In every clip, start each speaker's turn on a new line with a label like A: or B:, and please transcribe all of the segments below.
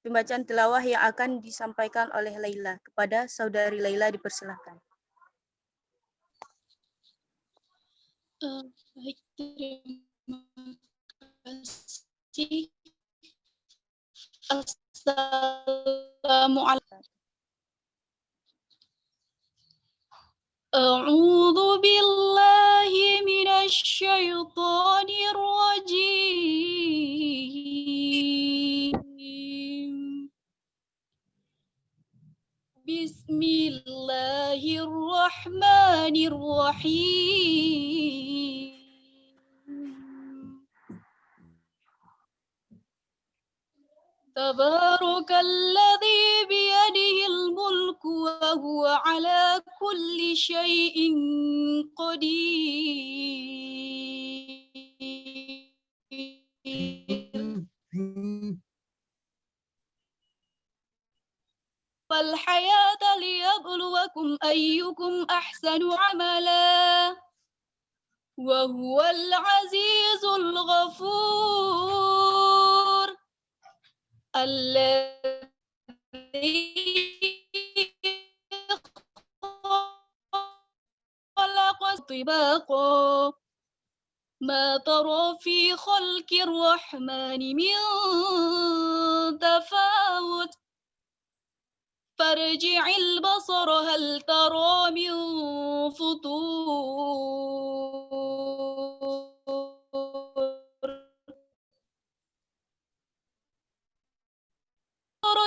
A: pembacaan tilawah yang akan disampaikan oleh Laila. Kepada saudari Laila dipersilahkan.
B: Baik, terima kasih. Assalamualaikum. A'udzu billahi minasy syaithanir rajim. Bismillahirrahmanirrahim. Tabarakalladzi biyadihil mulku wa huwa ala kulli syai'in qadir. Wal hayata liyabluwakum ayyukum ahsanu amala. Wa huwal azizul ghafur. Alladzi khalaqa tibaqa ma tara fi khalqir rahmani min tafawut farji'il basara hal tara min futur.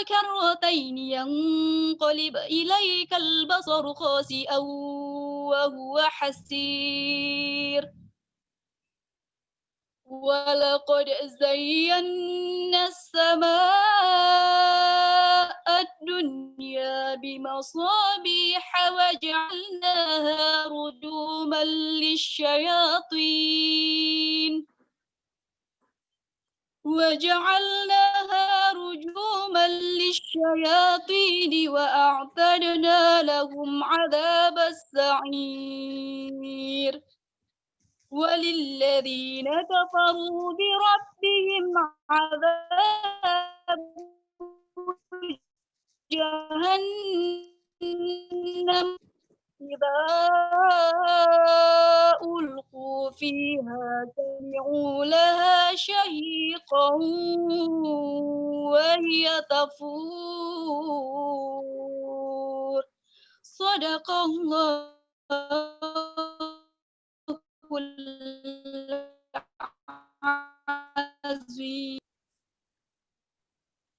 B: كرتين ينقلب إليك البصر خاسئا وهو حسير ولقد زينا السماء الدنيا بمصابيح وجعلناها رجوما للشياطين وأعتدنا لهم عذاب السعير وللذين كفروا بربهم عذاب جهنم إذا ألقوا فيها سمعوا لها شهيقا وهي تفور صدق الله العظيم.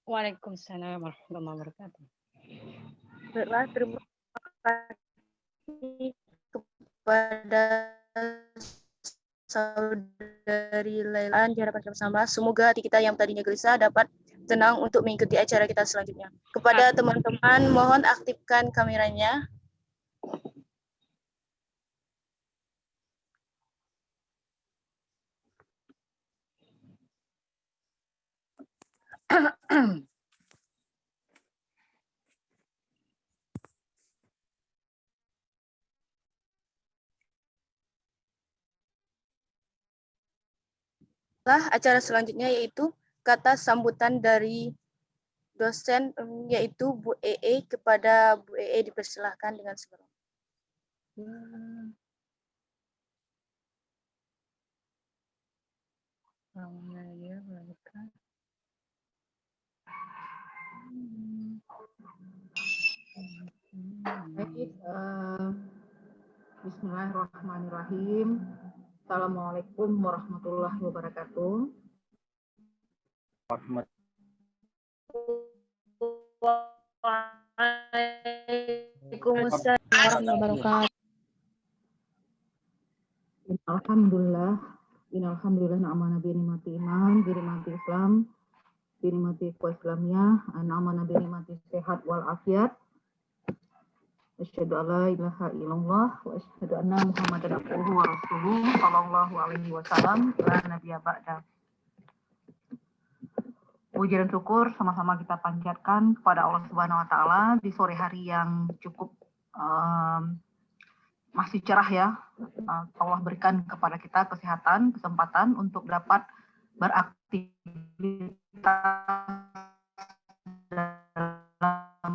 C: Waalaikumsalam warahmatullahi wabarakatuh.
A: Baiklah, terima kasih kepada saudari Laila di hadapan bersama. Semoga hati kita yang tadinya gelisah dapat tenang untuk mengikuti acara kita selanjutnya. Kepada teman-teman, mohon aktifkan kameranya. Acara selanjutnya yaitu kata sambutan dari dosen yaitu Bu EE. Kepada Bu EE dipersilahkan dengan segera.
D: Baik, bismillahirrahmanirrahim. Assalamualaikum warahmatullahi wabarakatuh.
A: Waalaikumsalam warahmatullahi wabarakatuh.
D: Alhamdulillah na'amana bi nikmati iman, bi nikmati Islam, bi nikmati Islamiyah, na'amana bi nikmati sehat wal afiat. Asyhadu an la ilaha illallah wa asyhadu anna Muhammadan abduhu wa rasuluhu sallallahu alaihi wasallam la nabiyya ba'da. Puji dan syukur sama-sama kita panjatkan kepada Allah Subhanahu wa taala di sore hari yang cukup masih cerah ya. Allah berikan kepada kita kesehatan, kesempatan untuk dapat beraktivitas dalam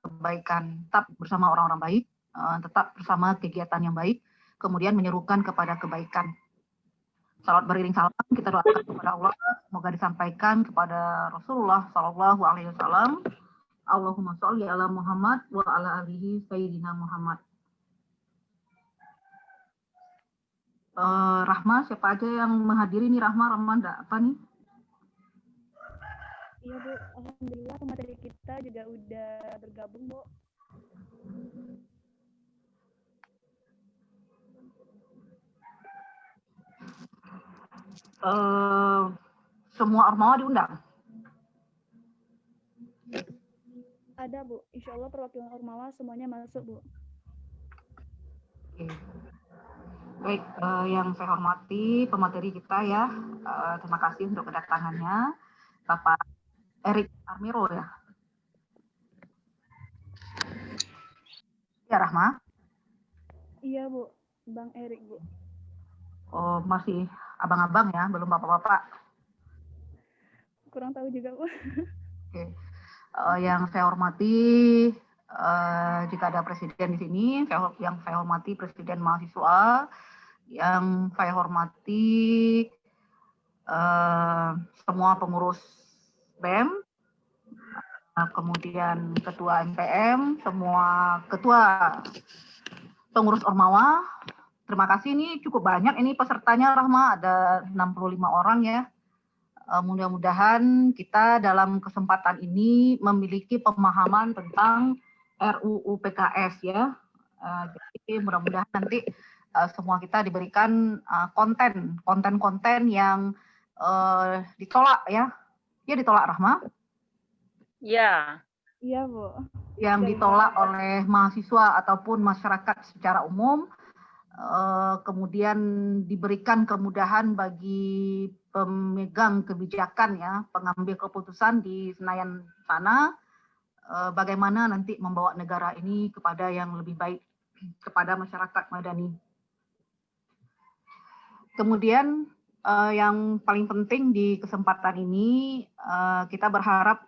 D: kebaikan, tetap bersama orang-orang baik, tetap bersama kegiatan yang baik, kemudian menyerukan kepada kebaikan. Salawat beriring salam kita doakan kepada Allah, semoga disampaikan kepada Rasulullah Shallallahu Alaihi Wasallam. Allahumma sholli ala Muhammad wa ala alihi sayyidina Muhammad. Rahma, siapa aja yang menghadiri nih? Rahma enggak apa nih?
E: Iya Bu, alhamdulillah pemateri kita juga udah bergabung Bu.
D: Semua ormawa diundang?
E: Ada Bu, insya Allah perwakilan ormawa semuanya masuk Bu.
D: Oke. Baik, yang saya hormati pemateri kita ya, terima kasih untuk kedatangannya, Bapak Erik Armiro ya. Ya Rahma?
E: Iya Bu, Bang Erik Bu.
D: Oh masih abang-abang ya, belum bapak-bapak?
E: Kurang tahu juga Bu.
D: Oke. Yang saya hormati, jika ada presiden di sini, yang saya hormati presiden mahasiswa, yang saya hormati semua pengurus BEM, kemudian ketua MPM, semua ketua pengurus Ormawa. Terima kasih, ini cukup banyak ini pesertanya Rahma, ada 65 orang ya. Mudah-mudahan kita dalam kesempatan ini memiliki pemahaman tentang RUU PKS ya. Jadi mudah-mudahan nanti semua kita diberikan konten-konten yang ditolak ya. Ya ditolak Rahma?
B: Ya.
E: Iya Bu.
D: Yang ditolak oleh mahasiswa ataupun masyarakat secara umum. Kemudian diberikan kemudahan bagi pemegang kebijakan ya, pengambil keputusan di Senayan sana, bagaimana nanti membawa negara ini kepada yang lebih baik kepada masyarakat madani. Kemudian yang paling penting di kesempatan ini kita berharap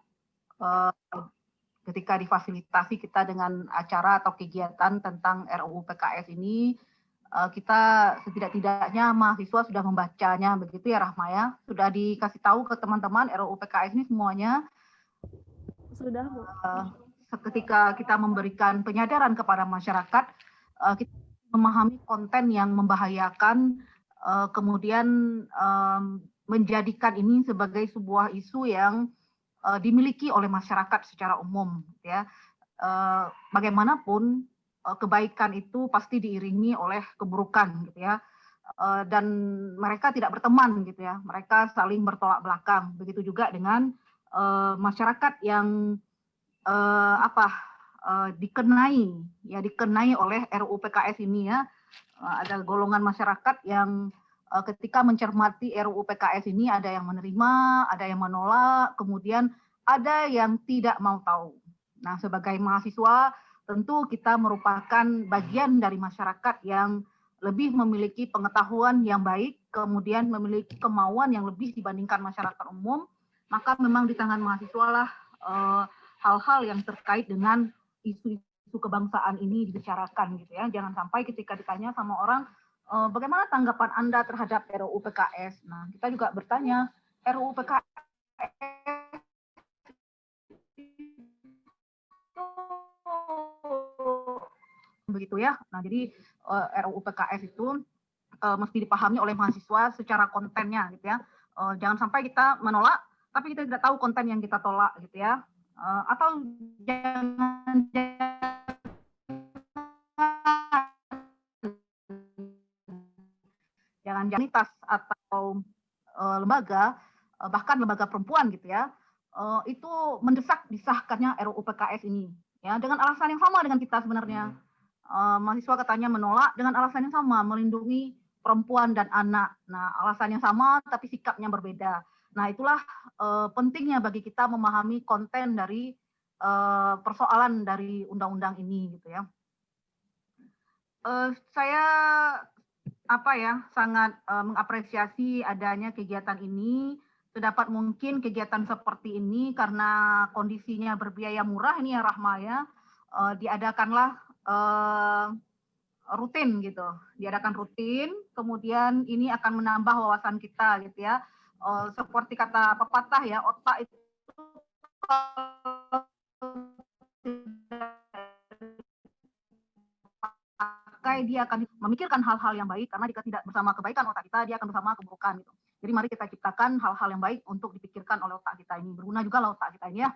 D: ketika difasilitasi kita dengan acara atau kegiatan tentang RUU PKS ini, kita setidak-tidaknya mahasiswa sudah membacanya, begitu ya Rahma ya? Sudah dikasih tahu ke teman-teman RUU PKS ini semuanya?
E: Sudah Bu.
D: Ketika kita memberikan penyadaran kepada masyarakat, kita memahami konten yang membahayakan, kemudian menjadikan ini sebagai sebuah isu yang dimiliki oleh masyarakat secara umum, ya. Bagaimanapun kebaikan itu pasti diiringi oleh keburukan, gitu ya. Dan mereka tidak berteman, gitu ya. Mereka saling bertolak belakang. Begitu juga dengan masyarakat yang dikenai oleh RUU PKS ini ya. Ada golongan masyarakat yang ketika mencermati RUU PKS ini ada yang menerima, ada yang menolak, kemudian ada yang tidak mau tahu. Nah, sebagai mahasiswa tentu kita merupakan bagian dari masyarakat yang lebih memiliki pengetahuan yang baik, kemudian memiliki kemauan yang lebih dibandingkan masyarakat umum, maka memang di tangan mahasiswa lah hal-hal yang terkait dengan isu-isu kebangsaan ini dibicarakan gitu ya. Jangan sampai ketika ditanya sama orang, bagaimana tanggapan Anda terhadap RUU PKS? Nah, kita juga bertanya, RUU PKS begitu ya. Nah, jadi RUU PKS itu mesti dipahami oleh mahasiswa secara kontennya gitu ya. Jangan sampai kita menolak tapi kita tidak tahu konten yang kita tolak gitu ya. Atau jangan janitas atau lembaga, bahkan lembaga perempuan gitu ya, itu mendesak disahkannya RUU PKS ini ya, dengan alasan yang sama dengan kita sebenarnya. Mahasiswa katanya menolak dengan alasan yang sama, melindungi perempuan dan anak. Nah, alasannya sama tapi sikapnya berbeda. Nah, itulah pentingnya bagi kita memahami konten dari persoalan dari undang-undang ini gitu ya. Saya sangat mengapresiasi adanya kegiatan ini. Sedapat mungkin kegiatan seperti ini karena kondisinya berbiaya murah ini ya Rahma ya, diadakanlah rutin gitu, diadakan rutin. Kemudian ini akan menambah wawasan kita gitu ya. Seperti kata pepatah ya, otak itu pakai dia akan memikirkan hal-hal yang baik, karena jika tidak bersama kebaikan otak kita, dia akan bersama keburukan gitu. Jadi mari kita ciptakan hal-hal yang baik untuk dipikirkan oleh otak kita ini. Berguna juga lah otak kita ini ya.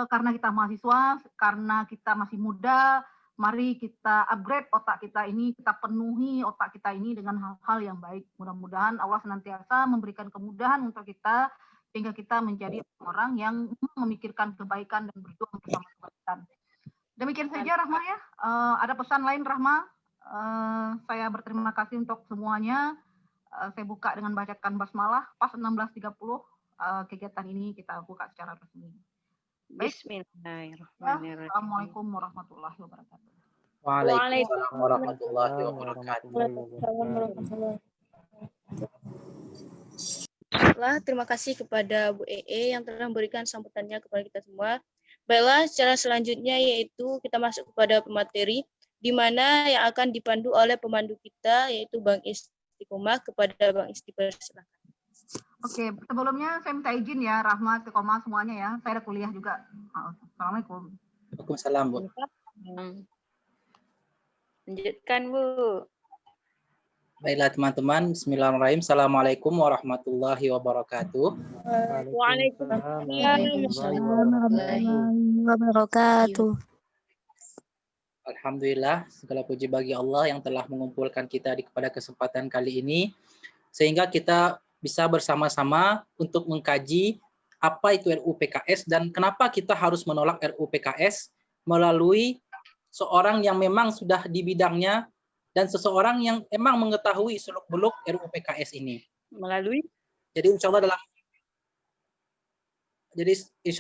D: Karena kita mahasiswa, karena kita masih muda, mari kita upgrade otak kita ini, kita penuhi otak kita ini dengan hal-hal yang baik. Mudah-mudahan Allah senantiasa memberikan kemudahan untuk kita, sehingga kita menjadi orang yang memikirkan kebaikan dan berjuang bersama kebaikan. Demikian saja Rahma ya. Ada pesan lain Rahma? Saya berterima kasih untuk semuanya. Saya buka dengan bacakan basmalah pas 16.30. Kegiatan ini kita buka secara resmi. Baik.
C: Bismillahirrahmanirrahim.
D: Assalamualaikum warahmatullahi wabarakatuh.
F: Waalaikumsalam warahmatullahi wabarakatuh.
A: Terima kasih kepada Bu EE yang telah memberikan sambutannya kepada kita semua. Baiklah, secara selanjutnya yaitu kita masuk kepada pemateri, di mana yang akan dipandu oleh pemandu kita, yaitu Bang Istiqomah. Kepada Bang Istiqomah, silakan. Oke, sebelumnya saya minta izin ya, Rahma, Istiqomah semuanya ya. Saya ada kuliah juga. Assalamualaikum.
F: Waalaikumsalam, Bu.
B: Lanjutkan, Bu.
F: Baiklah teman-teman, bismillahirrahmanirrahim. Assalamualaikum warahmatullahi wabarakatuh.
B: Waalaikumsalam
A: warahmatullahi wabarakatuh.
F: Alhamdulillah, segala puji bagi Allah yang telah mengumpulkan kita pada kesempatan kali ini, sehingga kita bisa bersama-sama untuk mengkaji apa itu RUU PKS dan kenapa kita harus menolak RUU PKS melalui seorang yang memang sudah di bidangnya dan seseorang yang emang mengetahui seluk-beluk RUU PKS ini.
B: Melalui?
F: Jadi insya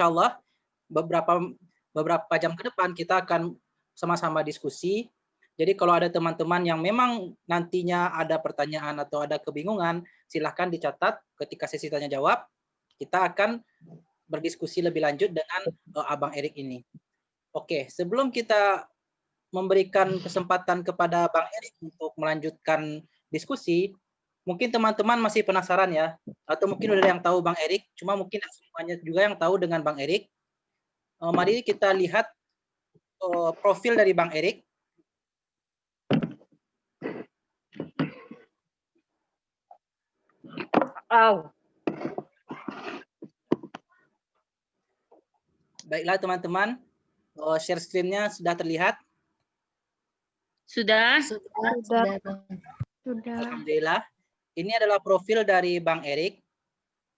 F: Allah beberapa jam ke depan kita akan sama-sama diskusi. Jadi kalau ada teman-teman yang memang nantinya ada pertanyaan atau ada kebingungan, silahkan dicatat ketika sesi tanya jawab. Kita akan berdiskusi lebih lanjut dengan Abang Erik ini. Oke, sebelum kita memberikan kesempatan kepada Bang Erik untuk melanjutkan diskusi, mungkin teman-teman masih penasaran ya, atau mungkin udah yang tahu Bang Erik, cuma mungkin semuanya juga yang tahu dengan Bang Erik. Mari kita lihat profil dari Bang Erik. Baiklah teman-teman, share screen-nya sudah terlihat?
B: Sudah.
F: Alhamdulillah. Ini adalah profil dari Bang Erik.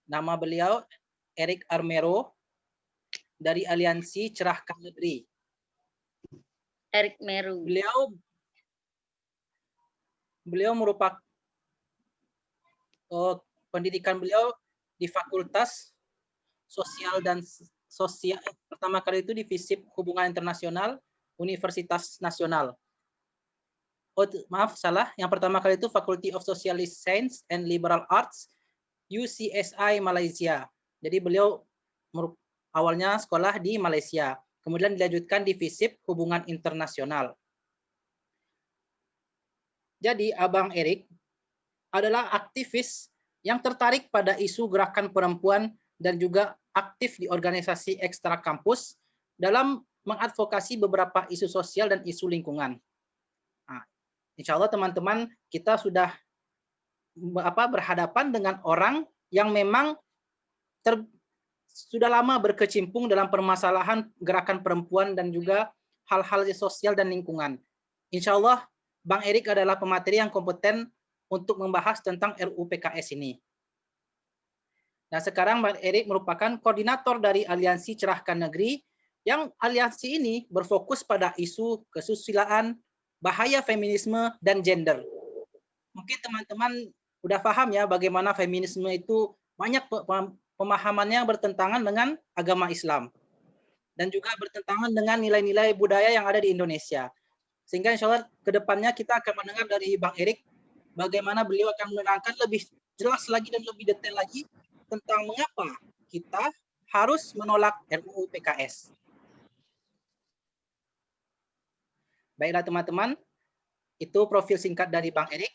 F: Nama beliau Erik Armero dari Aliansi Cerahkan Negeri.
B: Erik Meru.
F: Beliau merupakan pendidikan beliau di Fakultas Sosial dan Sosial, pertama kali itu di FISIP Hubungan Internasional Universitas Nasional. Maaf, salah. Yang pertama kali itu Faculty of Socialist Science and Liberal Arts, UCSI Malaysia. Jadi beliau awalnya sekolah di Malaysia, kemudian dilanjutkan di FISIP Hubungan Internasional. Jadi Abang Erik adalah aktivis yang tertarik pada isu gerakan perempuan dan juga aktif di organisasi ekstra kampus dalam mengadvokasi beberapa isu sosial dan isu lingkungan. Insya Allah teman-teman kita sudah berhadapan dengan orang yang memang sudah lama berkecimpung dalam permasalahan gerakan perempuan dan juga hal-hal sosial dan lingkungan. Insya Allah Bang Erik adalah pemateri yang kompeten untuk membahas tentang RUU PKS ini. Nah sekarang Bang Erik merupakan koordinator dari Aliansi Cerahkan Negeri, yang aliansi ini berfokus pada isu kesusilaan, bahaya feminisme, dan gender. Mungkin teman-teman udah paham ya bagaimana feminisme itu banyak pemahamannya bertentangan dengan agama Islam. Dan juga bertentangan dengan nilai-nilai budaya yang ada di Indonesia. Sehingga insya Allah ke depannya kita akan mendengar dari Bang Erik bagaimana beliau akan menerangkan lebih jelas lagi dan lebih detail lagi tentang mengapa kita harus menolak RUU PKS. Baiklah teman-teman, itu profil singkat dari Bang Erik.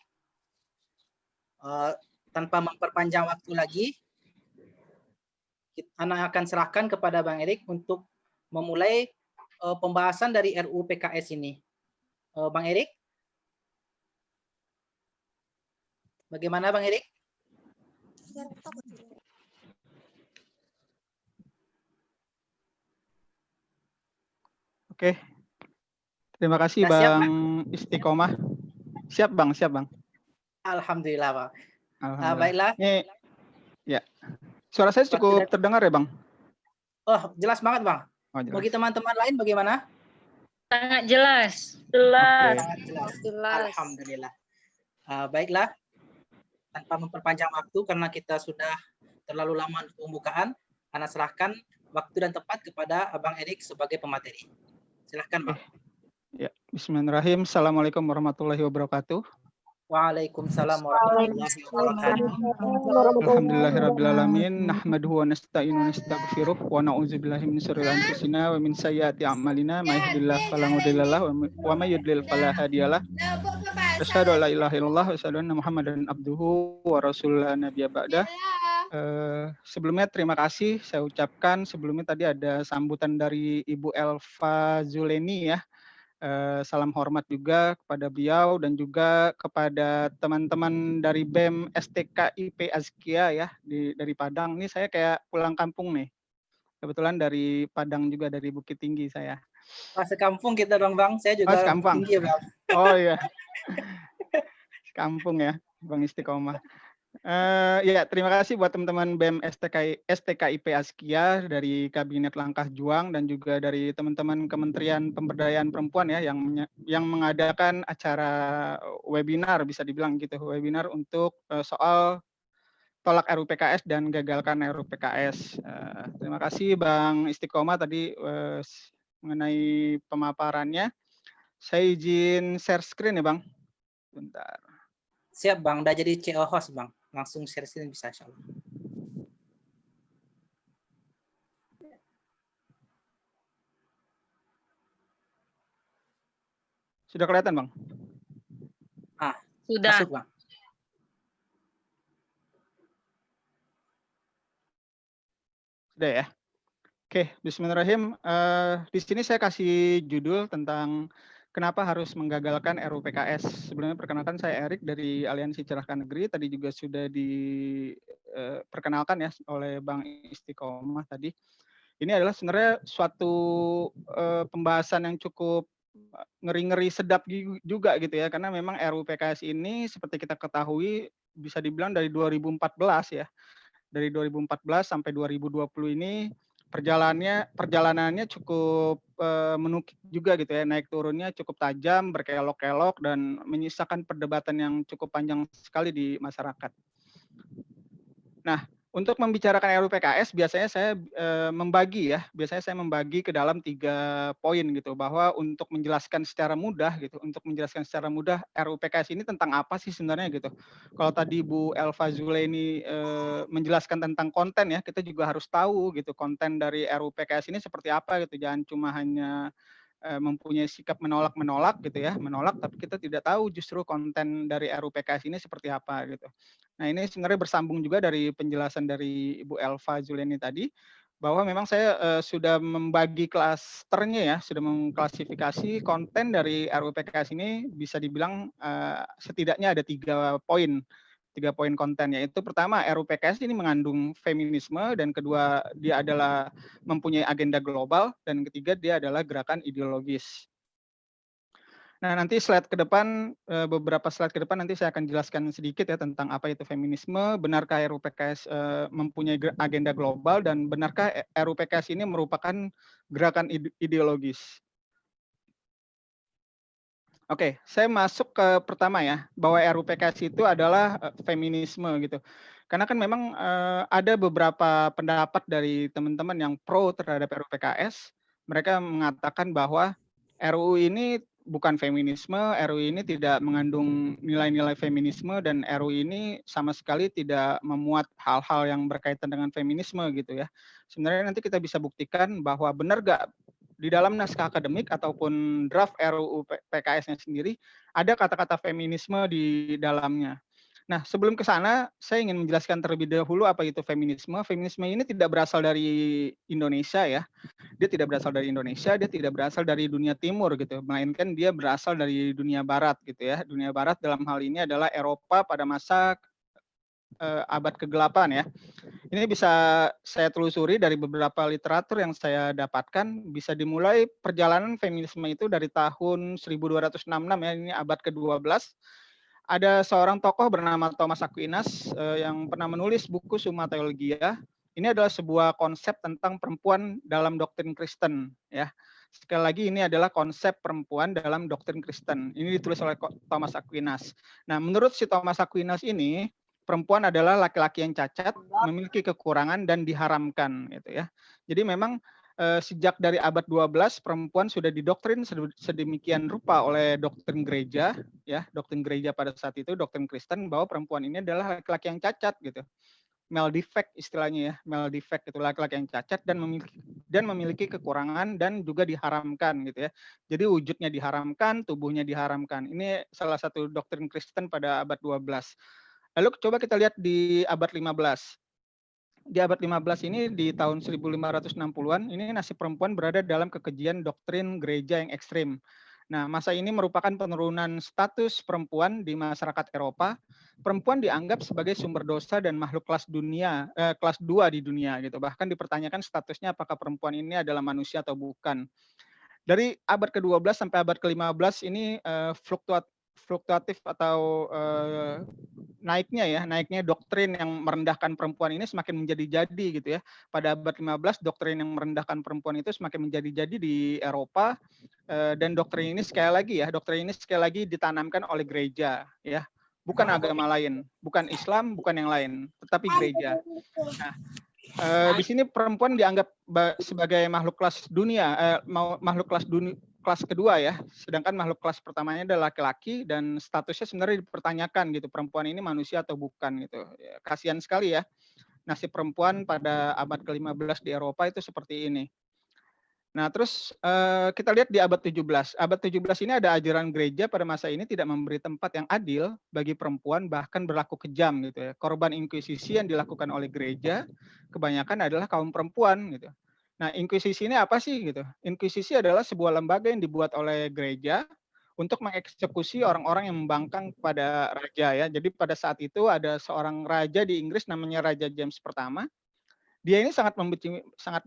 F: Tanpa memperpanjang waktu lagi, Ana akan serahkan kepada Bang Erik untuk memulai pembahasan dari RUU PKS ini. Bang Erik? Bagaimana Bang Erik?
G: Oke. Terima kasih
F: Sudah siap,
G: Bang Istiqomah. Siap Bang, siap Bang.
F: Alhamdulillah Bang.
G: Alhamdulillah.
F: Baiklah.
G: Ini ya. Suara saya cukup terdengar ya Bang?
F: Oh, jelas banget Bang.
G: Oh, jelas.
F: Bagi teman-teman lain bagaimana?
B: Sangat jelas.
C: Jelas.
F: Sangat jelas.
C: Jelas.
F: Alhamdulillah. Baiklah. Tanpa memperpanjang waktu karena kita sudah terlalu lama untuk pembukaan, Ana serahkan waktu dan tempat kepada Abang Erik sebagai pemateri. Silahkan Bang.
G: Ya, bismillahirrahmanirrahim. Assalamualaikum warahmatullahi wabarakatuh.
F: Waalaikumsalam warahmatullahi wabarakatuh.
G: Alhamdulillahirrabbilalamin. Nahmaduhu wa nasta'inu wa nastaghfiruh wa na'udzubillahi min syururi anfusina wa min sayyiati a'malina may yahdihillahu fala mudhillalah wa may yudlil fala hadiyalah. Asyhadu an la ilaha illallah wa asyhadu anna Muhammadan abduhu wa rasulullah nabiyya ba'da. Sebelumnya terima kasih saya ucapkan. Sebelumnya tadi ada sambutan dari Ibu Elva Zuleni ya. Salam hormat juga kepada beliau dan juga kepada teman-teman dari BEM STKIP Azkia ya dari Padang. Ini saya kayak pulang kampung nih. Kebetulan dari Padang juga, dari Bukit Tinggi saya.
F: Sekampung kita dong Bang. Saya juga
G: sekampung.
F: Tinggi Bang.
G: Oh iya. Sekampung ya Bang Istiqomah. Ya, terima kasih buat teman-teman BEM STKIP Azkia dari Kabinet Langkah Juang dan juga dari teman-teman Kementerian Pemberdayaan Perempuan ya yang mengadakan acara webinar, bisa dibilang gitu, webinar untuk soal tolak RUU PKS dan gagalkan RUU PKS. Terima kasih Bang Istiqomah tadi mengenai pemaparannya. Saya izin share screen ya Bang. Bentar.
F: Siap Bang, udah jadi CO host Bang. Langsung share screen bisa insyaallah.
G: Sudah kelihatan Bang?
B: Sudah.
F: Masuk Bang.
G: Sudah ya. Oke, bismillahirrahmanirrahim. Di sini saya kasih judul tentang kenapa harus menggagalkan RUU PKS. Sebelumnya perkenalkan saya Erik dari Aliansi Cerahkan Negeri. Tadi juga sudah diperkenalkan ya oleh Bang Istiqomah tadi. Ini adalah sebenarnya suatu pembahasan yang cukup ngeri-ngeri sedap juga gitu ya. Karena memang RUU PKS ini seperti kita ketahui bisa dibilang dari 2014 ya. Dari 2014 sampai 2020 ini perjalanannya cukup menukik juga gitu ya, naik turunnya cukup tajam, berkelok-kelok dan menyisakan perdebatan yang cukup panjang sekali di masyarakat. Nah, untuk membicarakan RUU PKS biasanya saya membagi ke dalam 3 poin gitu, bahwa untuk menjelaskan secara mudah RUU PKS ini tentang apa sih sebenarnya gitu. Kalau tadi Bu Elva Zuleni menjelaskan tentang konten ya, kita juga harus tahu gitu konten dari RUU PKS ini seperti apa gitu, jangan cuma hanya mempunyai sikap menolak gitu ya, tapi kita tidak tahu justru konten dari RUU PKS ini seperti apa gitu. Nah, ini sebenarnya bersambung juga dari penjelasan dari Ibu Elva Zuleni tadi, bahwa memang saya sudah membagi klasternya ya, sudah mengklasifikasi konten dari RUU PKS ini bisa dibilang setidaknya ada 3 poin konten, yaitu pertama RUU PKS ini mengandung feminisme, dan kedua dia adalah mempunyai agenda global, dan ketiga dia adalah gerakan ideologis. Nah, nanti beberapa slide ke depan nanti saya akan jelaskan sedikit ya tentang apa itu feminisme, benarkah RUU PKS mempunyai agenda global, dan benarkah RUU PKS ini merupakan gerakan ideologis. Oke, saya masuk ke pertama ya, bahwa RUU PKS itu adalah feminisme gitu. Karena kan memang ada beberapa pendapat dari teman-teman yang pro terhadap RUU PKS. Mereka mengatakan bahwa RUU ini bukan feminisme, RUU ini tidak mengandung nilai-nilai feminisme, dan RUU ini sama sekali tidak memuat hal-hal yang berkaitan dengan feminisme gitu ya. Sebenarnya nanti kita bisa buktikan bahwa benar gak di dalam naskah akademik ataupun draft RUU PKS-nya sendiri ada kata-kata feminisme di dalamnya. Nah, sebelum ke sana, saya ingin menjelaskan terlebih dahulu apa itu feminisme. Feminisme ini tidak berasal dari Indonesia ya. Dia tidak berasal dari Indonesia, dia tidak berasal dari dunia timur gitu, melainkan dia berasal dari dunia barat gitu ya. Dunia barat dalam hal ini adalah Eropa pada masa abad ke-8 ya. Ini bisa saya telusuri dari beberapa literatur yang saya dapatkan. Bisa dimulai perjalanan feminisme itu dari tahun 1266 ya, ini abad ke-12. Ada seorang tokoh bernama Thomas Aquinas yang pernah menulis buku Summa Theologia. Ini adalah sebuah konsep tentang perempuan dalam doktrin Kristen ya. Sekali lagi ini adalah konsep perempuan dalam doktrin Kristen. Ini ditulis oleh Thomas Aquinas. Nah, menurut si Thomas Aquinas ini, perempuan adalah laki-laki yang cacat, memiliki kekurangan dan diharamkan gitu ya. Jadi memang sejak dari abad 12 perempuan sudah didoktrin sedemikian rupa oleh doktrin gereja ya, doktrin gereja pada saat itu, doktrin Kristen, bahwa perempuan ini adalah laki-laki yang cacat gitu. Male defect istilahnya ya, male defect itu laki-laki yang cacat dan memiliki kekurangan dan juga diharamkan gitu ya. Jadi wujudnya diharamkan, tubuhnya diharamkan. Ini salah satu doktrin Kristen pada abad 12. Lalu coba kita lihat di abad 15. Di abad 15 ini di tahun 1560-an ini nasib perempuan berada dalam kekejian doktrin gereja yang ekstrim. Nah, masa ini merupakan penurunan status perempuan di masyarakat Eropa. Perempuan dianggap sebagai sumber dosa dan makhluk kelas 2 di dunia gitu. Bahkan dipertanyakan statusnya apakah perempuan ini adalah manusia atau bukan. Dari abad ke-12 sampai abad ke-15 ini fluktuatif atau naiknya doktrin yang merendahkan perempuan ini semakin menjadi-jadi gitu ya. Pada abad 15 doktrin yang merendahkan perempuan itu semakin menjadi-jadi di Eropa, dan doktrin ini sekali lagi ditanamkan oleh gereja ya. Bukan agama lain, bukan Islam, bukan yang lain, tetapi gereja. Nah, di sini perempuan dianggap sebagai makhluk kelas dunia, makhluk kelas kedua ya, sedangkan makhluk kelas pertamanya adalah laki-laki dan statusnya sebenarnya dipertanyakan gitu, perempuan ini manusia atau bukan gitu. Ya, kasihan sekali ya nasib perempuan pada abad ke-15 di Eropa itu seperti ini. Nah, terus kita lihat di abad 17. Abad 17 ini ada ajaran gereja pada masa ini tidak memberi tempat yang adil bagi perempuan, bahkan berlaku kejam gitu ya. Korban inkuisisi yang dilakukan oleh gereja kebanyakan adalah kaum perempuan gitu. Nah, inkuisisi ini apa sih gitu? Inkuisisi adalah sebuah lembaga yang dibuat oleh gereja untuk mengeksekusi orang-orang yang membangkang kepada raja ya. Jadi pada saat itu ada seorang raja di Inggris namanya Raja James pertama. Dia ini sangat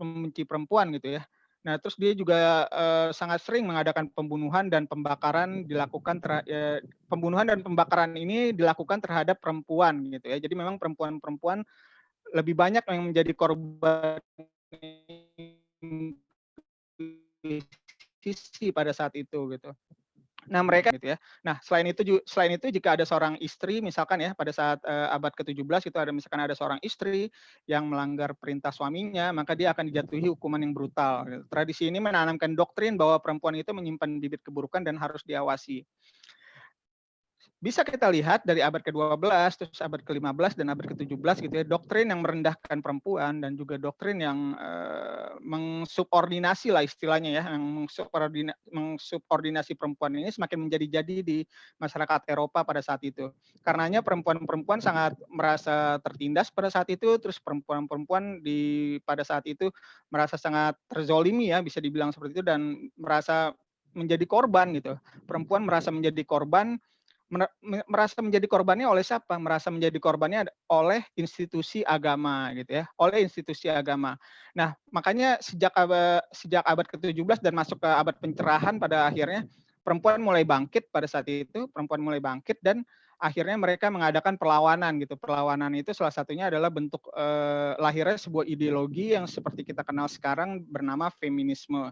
G: membenci perempuan gitu ya. Nah, terus dia juga sangat sering mengadakan pembunuhan dan pembakaran pembunuhan dan pembakaran ini dilakukan terhadap perempuan gitu ya. Jadi memang perempuan-perempuan lebih banyak yang menjadi korban sisi pada saat itu gitu. Nah, mereka gitu ya. Nah, selain itu jika ada seorang istri misalkan ya pada saat abad ke-17 itu misalkan ada seorang istri yang melanggar perintah suaminya, maka dia akan dijatuhi hukuman yang brutal. Tradisi ini menanamkan doktrin bahwa perempuan itu menyimpan bibit keburukan dan harus diawasi. Bisa kita lihat dari abad ke-12, terus abad ke-15 dan abad ke-17 gitu ya, doktrin yang merendahkan perempuan dan juga doktrin yang mengsubordinasi lah istilahnya ya, yang mengsubordinasi perempuan ini semakin menjadi-jadi di masyarakat Eropa pada saat itu. Karenanya perempuan-perempuan sangat merasa tertindas pada saat itu, terus perempuan-perempuan pada saat itu merasa sangat terzolimi ya, bisa dibilang seperti itu, dan merasa menjadi korban gitu. Perempuan merasa menjadi korban, merasa menjadi korbannya oleh siapa? Merasa menjadi korbannya oleh institusi agama gitu ya, oleh institusi agama. Nah, makanya sejak abad ke-17 dan masuk ke abad pencerahan pada akhirnya perempuan mulai bangkit pada saat itu, dan akhirnya mereka mengadakan perlawanan gitu. Perlawanan itu salah satunya adalah bentuk lahirnya sebuah ideologi yang seperti kita kenal sekarang bernama feminisme.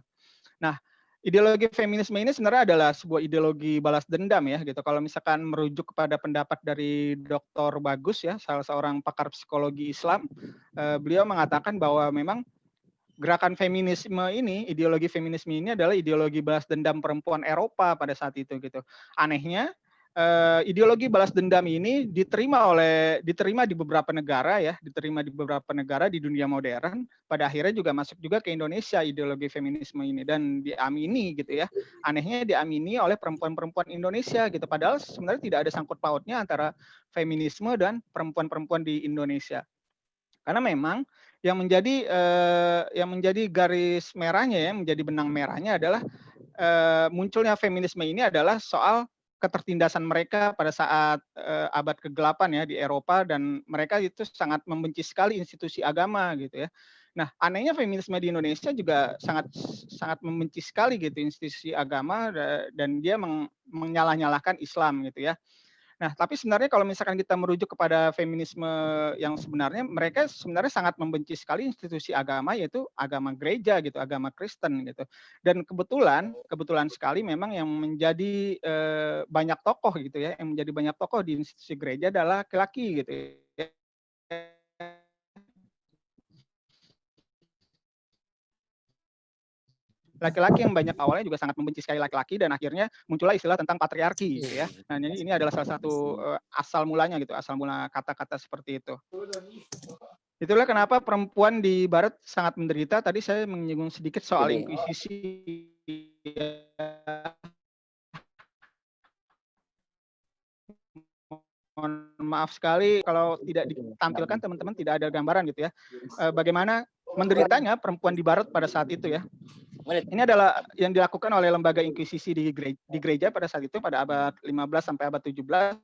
G: Nah, ideologi feminisme ini sebenarnya adalah sebuah ideologi balas dendam ya gitu. Kalau misalkan merujuk kepada pendapat dari Dr. Bagus ya, salah seorang pakar psikologi Islam, beliau mengatakan bahwa memang gerakan feminisme ini, ideologi feminisme ini adalah ideologi balas dendam perempuan Eropa pada saat itu gitu. Anehnya ideologi balas dendam ini diterima di beberapa negara ya, diterima di beberapa negara di dunia modern. Pada akhirnya juga masuk juga ke Indonesia ideologi feminisme ini dan diamini gitu ya. Anehnya diamini oleh perempuan-perempuan Indonesia gitu. Padahal sebenarnya tidak ada sangkut pautnya antara feminisme dan perempuan-perempuan di Indonesia. Karena memang yang menjadi garis merahnya ya, menjadi benang merahnya adalah munculnya feminisme ini adalah soal ketertindasan mereka pada saat abad ke-8 ya di Eropa, dan mereka itu sangat membenci sekali institusi agama gitu ya. Nah, anehnya feminisme di Indonesia juga sangat membenci sekali gitu institusi agama, dan dia menyalah-nyalahkan Islam gitu ya. Nah, tapi sebenarnya kalau misalkan kita merujuk kepada feminisme yang sebenarnya, mereka sebenarnya sangat membenci sekali institusi agama, yaitu agama gereja gitu, agama Kristen gitu. Dan kebetulan sekali memang yang menjadi banyak tokoh gitu ya, yang menjadi banyak tokoh di institusi gereja adalah laki-laki gitu ya. Laki-laki yang banyak awalnya juga sangat membenci sekali laki-laki, dan akhirnya muncullah istilah tentang patriarki gitu ya. Nah, jadi ini adalah salah satu asal mulanya gitu, asal mula kata-kata seperti itu. Itulah kenapa perempuan di barat sangat menderita. Tadi saya menyinggung sedikit soal inkuisisi. Mohon maaf sekali kalau tidak ditampilkan, teman-teman tidak ada gambaran gitu ya. Bagaimana menderitanya perempuan di barat pada saat itu ya. Ini adalah yang dilakukan oleh lembaga inkuisisi di gereja pada saat itu, pada abad 15 sampai abad 17.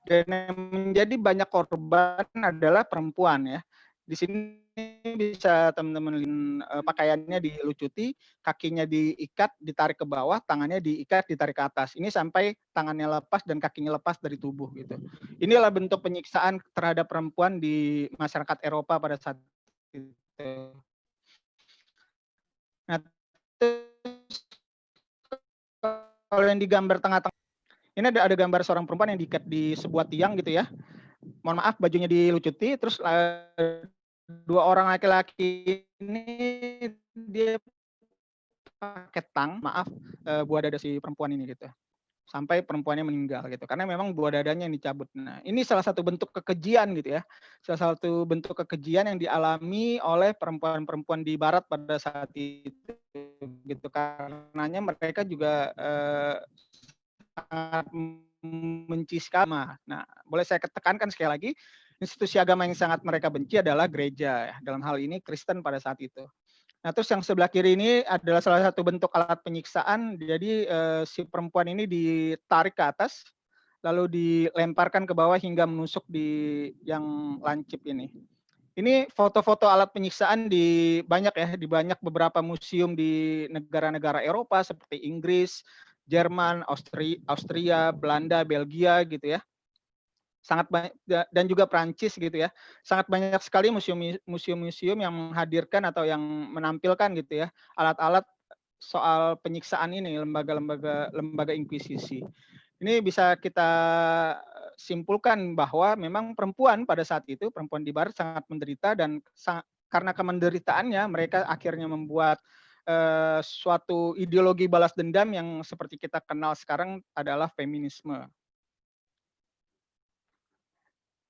G: Dan yang menjadi banyak korban adalah perempuan ya. Di sini bisa teman-teman pakaiannya dilucuti, kakinya diikat, ditarik ke bawah, tangannya diikat, ditarik ke atas. Ini sampai tangannya lepas dan kakinya lepas dari tubuh gitu. Inilah bentuk penyiksaan terhadap perempuan di masyarakat Eropa pada saat itu. Nah, kalau yang digambar tengah-tengah, ini ada gambar seorang perempuan yang diikat di sebuah tiang gitu ya. Mohon maaf, bajunya dilucuti, terus dua orang laki-laki ini dia pakai tang, maaf, buah dada si perempuan ini gitu. Sampai perempuannya meninggal gitu, karena memang buah dadanya yang dicabut. Nah, ini salah satu bentuk kekejian gitu ya, salah satu bentuk kekejian yang dialami oleh perempuan-perempuan di barat pada saat itu gitu, karenanya mereka juga sangat membenci agama. Nah, boleh saya tekankan sekali lagi, institusi agama yang sangat mereka benci adalah gereja, ya. Dalam hal ini Kristen pada saat itu. Nah, terus yang sebelah kiri ini adalah salah satu bentuk alat penyiksaan. Jadi si perempuan ini ditarik ke atas, lalu dilemparkan ke bawah hingga menusuk di yang lancip ini. Ini foto-foto alat penyiksaan di banyak beberapa museum di negara-negara Eropa seperti Inggris, Jerman, Austria, Belanda, Belgia gitu ya. Sangat banyak, dan juga Prancis gitu ya. Sangat banyak sekali museum-museum yang menghadirkan atau yang menampilkan gitu ya alat-alat soal penyiksaan ini, lembaga inkuisisi. Ini bisa kita simpulkan bahwa memang perempuan pada saat itu, perempuan di barat sangat menderita, dan karena kemenderitaannya mereka akhirnya membuat suatu ideologi balas dendam yang seperti kita kenal sekarang adalah feminisme.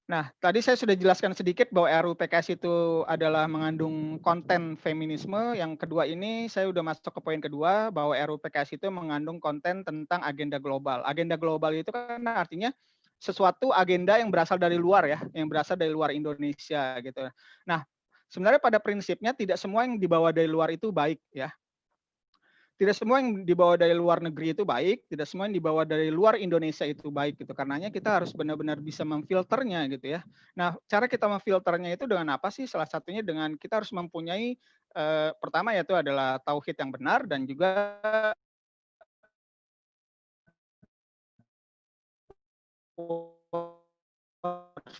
G: Nah, tadi saya sudah jelaskan sedikit bahwa RUU PKS itu adalah mengandung konten feminisme. Yang kedua ini saya sudah masuk ke poin kedua, bahwa RUU PKS itu mengandung konten tentang agenda global. Agenda global itu kan artinya sesuatu agenda yang berasal dari luar ya, yang berasal dari luar Indonesia gitu. Nah, sebenarnya pada prinsipnya tidak semua yang dibawa dari luar itu baik ya. Tidak semua yang dibawa dari luar negeri itu baik, tidak semua yang dibawa dari luar Indonesia itu baik gitu. Karenanya kita harus benar-benar bisa memfilternya gitu ya. Nah, cara kita memfilternya itu dengan apa sih? Salah satunya dengan kita harus mempunyai pertama yaitu adalah tauhid yang benar, dan juga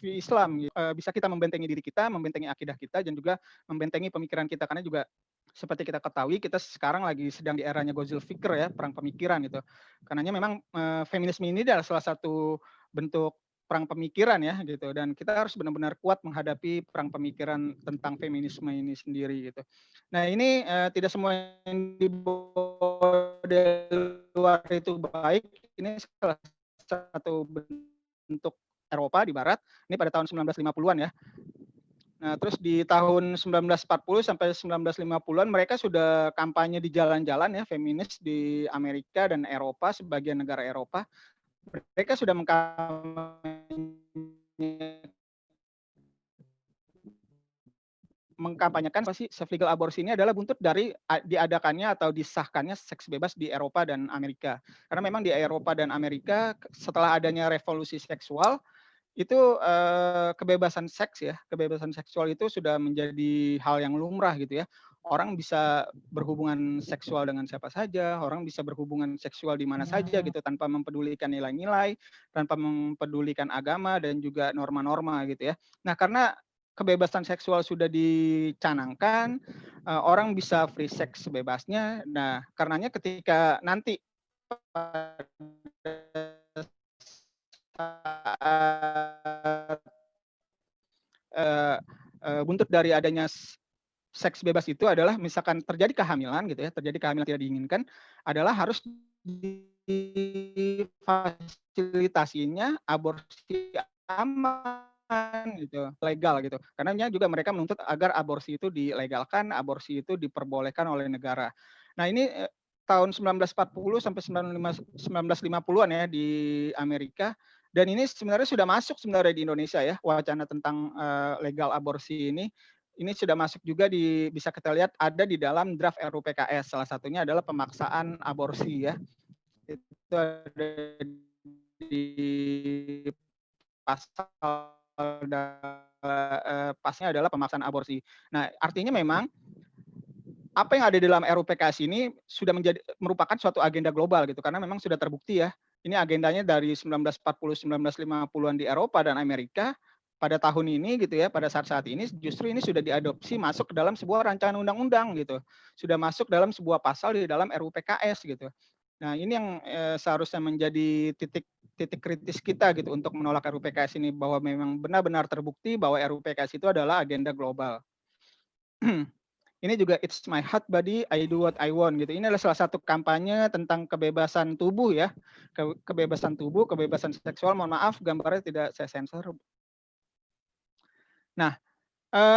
G: Islam. Bisa kita membentengi diri kita, membentengi akidah kita, dan juga membentengi pemikiran kita, karena juga seperti kita ketahui, kita sekarang lagi sedang di eranya Gozil Fikr ya, perang pemikiran gitu. Karenanya memang feminisme ini adalah salah satu bentuk perang pemikiran ya gitu, dan kita harus benar-benar kuat menghadapi perang pemikiran tentang feminisme ini sendiri gitu. Nah ini tidak semua yang dibawa dari luar itu baik. Ini salah satu bentuk Eropa di Barat. Ini pada tahun 1950-an ya. Nah, terus di tahun 1940 sampai 1950-an mereka sudah kampanye di jalan-jalan ya, feminis di Amerika dan Eropa, sebagian negara Eropa. Mereka sudah mengkampanyekan apa sih self legal aborsi ini adalah buntut dari diadakannya atau disahkannya seks bebas di Eropa dan Amerika. Karena memang di Eropa dan Amerika setelah adanya revolusi seksual itu kebebasan seks ya, kebebasan seksual itu sudah menjadi hal yang lumrah gitu ya. Orang bisa berhubungan seksual dengan siapa saja, orang bisa berhubungan seksual di mana saja gitu tanpa mempedulikan nilai-nilai, tanpa mempedulikan agama dan juga norma-norma gitu ya. Nah, karena kebebasan seksual sudah dicanangkan, orang bisa free sex sebebasnya. Nah, karenanya ketika nanti buntut dari adanya seks bebas itu adalah misalkan terjadi kehamilan gitu ya, terjadi kehamilan tidak diinginkan, adalah harus difasilitasinya aborsi aman gitu, legal gitu. Karena juga mereka menuntut agar aborsi itu dilegalkan, aborsi itu diperbolehkan oleh negara. Nah, ini tahun 1940 sampai 1950-an ya di Amerika, dan ini sebenarnya sudah masuk sebenarnya di Indonesia ya, wacana tentang legal aborsi ini. Ini sudah masuk juga bisa kita lihat ada di dalam draft RUU PKS. Salah satunya adalah pemaksaan aborsi ya. Itu ada di pasnya adalah pemaksaan aborsi. Nah, artinya memang apa yang ada di dalam RUU PKS ini sudah merupakan suatu agenda global gitu, karena memang sudah terbukti ya. Ini agendanya dari 1940-1950-an di Eropa dan Amerika. Pada tahun ini gitu ya, pada saat ini justru ini sudah diadopsi masuk ke dalam sebuah rancangan undang-undang gitu. Sudah masuk dalam sebuah pasal di dalam RUU PKS gitu. Nah, ini yang seharusnya menjadi titik kritis kita gitu untuk menolak RUU PKS ini, bahwa memang benar-benar terbukti bahwa RUU PKS itu adalah agenda global. Ini juga It's My Hot Body, I Do What I Want gitu. Ini adalah salah satu kampanye tentang kebebasan tubuh ya. Kebebasan tubuh, kebebasan seksual. Mohon maaf gambarnya tidak saya sensor. Nah,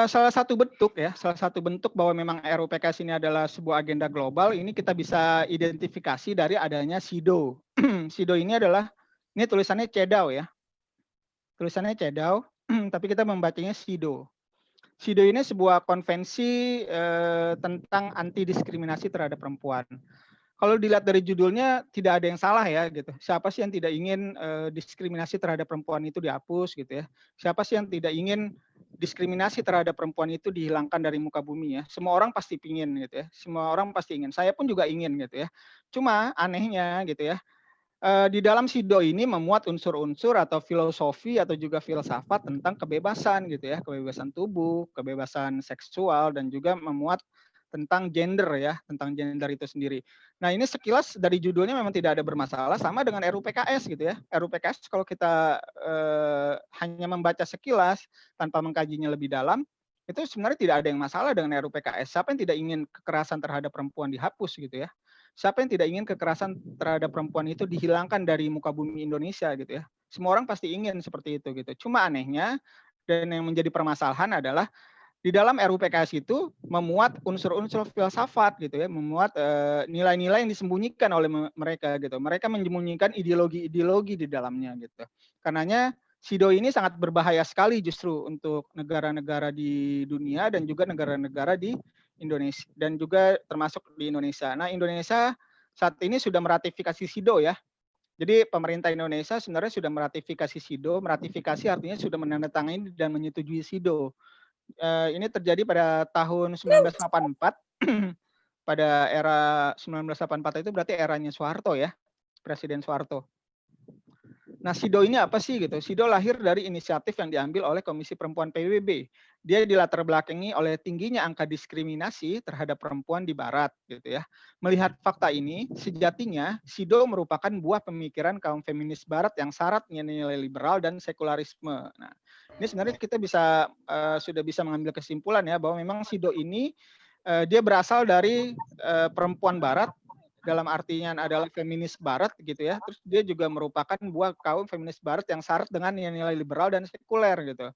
G: salah satu bentuk bahwa memang RUU PKS ini adalah sebuah agenda global, ini kita bisa identifikasi dari adanya SIDO. SIDO ini tulisannya CEDAW ya. Tulisannya CEDAW, tapi kita membacanya SIDO. SIDO ini sebuah konvensi tentang anti diskriminasi terhadap perempuan. Kalau dilihat dari judulnya tidak ada yang salah ya gitu. Siapa sih yang tidak ingin diskriminasi terhadap perempuan itu dihapus gitu ya? Siapa sih yang tidak ingin diskriminasi terhadap perempuan itu dihilangkan dari muka bumi ya? Semua orang pasti ingin gitu ya. Semua orang pasti ingin. Saya pun juga ingin gitu ya. Cuma anehnya gitu ya. Di dalam SIDO ini memuat unsur-unsur atau filosofi atau juga filsafat tentang kebebasan gitu ya, kebebasan tubuh, kebebasan seksual, dan juga memuat tentang gender ya, tentang gender itu sendiri. Nah, ini sekilas dari judulnya memang tidak ada bermasalah, sama dengan RUU PKS gitu ya. RUU PKS kalau kita hanya membaca sekilas tanpa mengkajinya lebih dalam, itu sebenarnya tidak ada yang masalah dengan RUU PKS. Siapa yang tidak ingin kekerasan terhadap perempuan dihapus gitu ya? Siapa yang tidak ingin kekerasan terhadap perempuan itu dihilangkan dari muka bumi Indonesia gitu ya? Semua orang pasti ingin seperti itu gitu. Cuma anehnya dan yang menjadi permasalahan adalah di dalam RUU PKS itu memuat unsur-unsur filsafat gitu ya, memuat nilai-nilai yang disembunyikan oleh mereka gitu. Mereka menyembunyikan ideologi-ideologi di dalamnya gitu. Karenanya SIDO ini sangat berbahaya sekali justru untuk negara-negara di dunia dan juga negara-negara di Indonesia dan juga termasuk di Indonesia. Nah, Indonesia saat ini sudah meratifikasi SIDO ya. Jadi pemerintah Indonesia sebenarnya sudah meratifikasi SIDO. Meratifikasi artinya sudah menandatangani dan menyetujui SIDO. Ini terjadi pada tahun 1984. Pada era 1984 itu berarti eranya Soeharto ya, Presiden Soeharto. Nah, SIDO ini apa sih gitu? SIDO lahir dari inisiatif yang diambil oleh Komisi Perempuan PBB. dia dilatar belakangi oleh tingginya angka diskriminasi terhadap perempuan di Barat, gitu ya. Melihat fakta ini, sejatinya SIDO merupakan buah pemikiran kaum feminis Barat yang syarat nilai liberal dan sekularisme. Nah, ini sebenarnya kita sudah bisa mengambil kesimpulan ya bahwa memang SIDO ini dia berasal dari perempuan Barat, dalam artinya adalah feminis Barat gitu ya. Terus dia juga merupakan buah kaum feminis Barat yang syarat dengan nilai liberal dan sekuler gitu.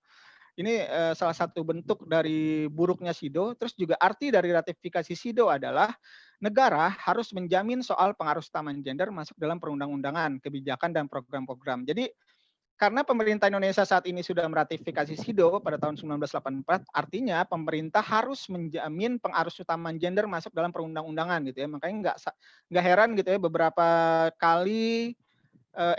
G: Ini salah satu bentuk dari buruknya SIDO. Terus juga arti dari ratifikasi SIDO adalah negara harus menjamin soal pengaruh utamaan gender masuk dalam perundang-undangan, kebijakan, dan program-program. Jadi karena pemerintah Indonesia saat ini sudah meratifikasi SIDO pada tahun 1984, artinya pemerintah harus menjamin pengaruh utamaan gender masuk dalam perundang-undangan gitu ya. Makanya nggak heran gitu ya beberapa kali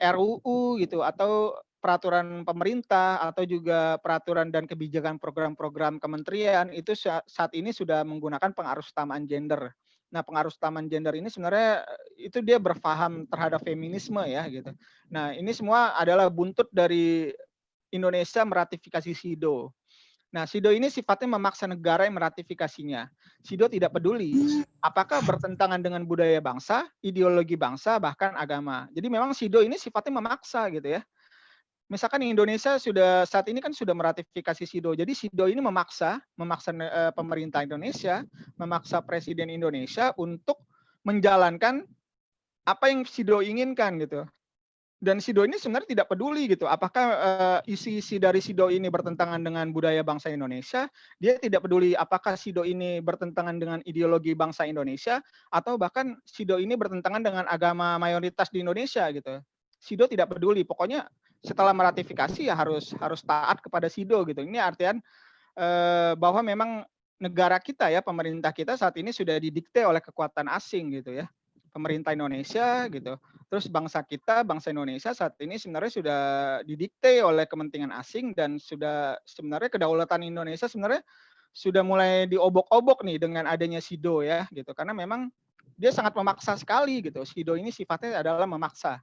G: RUU gitu atau peraturan pemerintah atau juga peraturan dan kebijakan program-program kementerian itu saat ini sudah menggunakan pengaruh utamaan gender. Nah, pengaruh utamaan gender ini sebenarnya itu dia berpaham terhadap feminisme ya gitu. Nah, ini semua adalah buntut dari Indonesia meratifikasi SIDO. Nah, SIDO ini sifatnya memaksa negara yang meratifikasinya. SIDO tidak peduli apakah bertentangan dengan budaya bangsa, ideologi bangsa, bahkan agama. Jadi memang SIDO ini sifatnya memaksa gitu ya. Misalkan Indonesia saat ini kan sudah meratifikasi SIDO. Jadi SIDO ini memaksa pemerintah Indonesia, memaksa Presiden Indonesia untuk menjalankan apa yang SIDO inginkan gitu. Dan SIDO ini sebenarnya tidak peduli gitu. Apakah isi-isi dari SIDO ini bertentangan dengan budaya bangsa Indonesia? Dia tidak peduli apakah SIDO ini bertentangan dengan ideologi bangsa Indonesia atau bahkan SIDO ini bertentangan dengan agama mayoritas di Indonesia gitu. SIDO tidak peduli. Pokoknya setelah meratifikasi ya harus taat kepada SIDO gitu. Ini artian bahwa memang negara kita ya, pemerintah kita saat ini sudah didikte oleh kekuatan asing gitu ya. Pemerintah Indonesia gitu. Terus bangsa kita, bangsa Indonesia saat ini sebenarnya sudah didikte oleh kepentingan asing dan sudah sebenarnya kedaulatan Indonesia sebenarnya sudah mulai diobok-obok nih dengan adanya SIDO ya gitu. Karena memang dia sangat memaksa sekali gitu. SIDO ini sifatnya adalah memaksa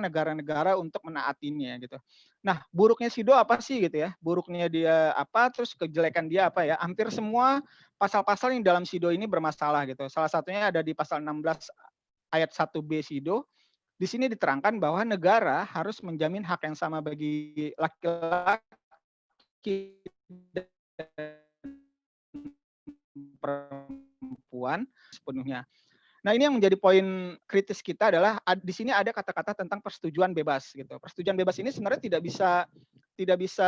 G: negara-negara untuk menaatinya gitu. Nah, buruknya SIDO apa sih gitu ya? Buruknya dia apa, terus kejelekan dia apa ya? Hampir semua pasal-pasal yang dalam SIDO ini bermasalah gitu. Salah satunya ada di pasal 16 ayat 1B SIDO. Di sini diterangkan bahwa negara harus menjamin hak yang sama bagi laki-laki dan perempuan sepenuhnya. Nah, ini yang menjadi poin kritis kita adalah di sini ada kata-kata tentang persetujuan bebas gitu. Persetujuan bebas ini sebenarnya tidak bisa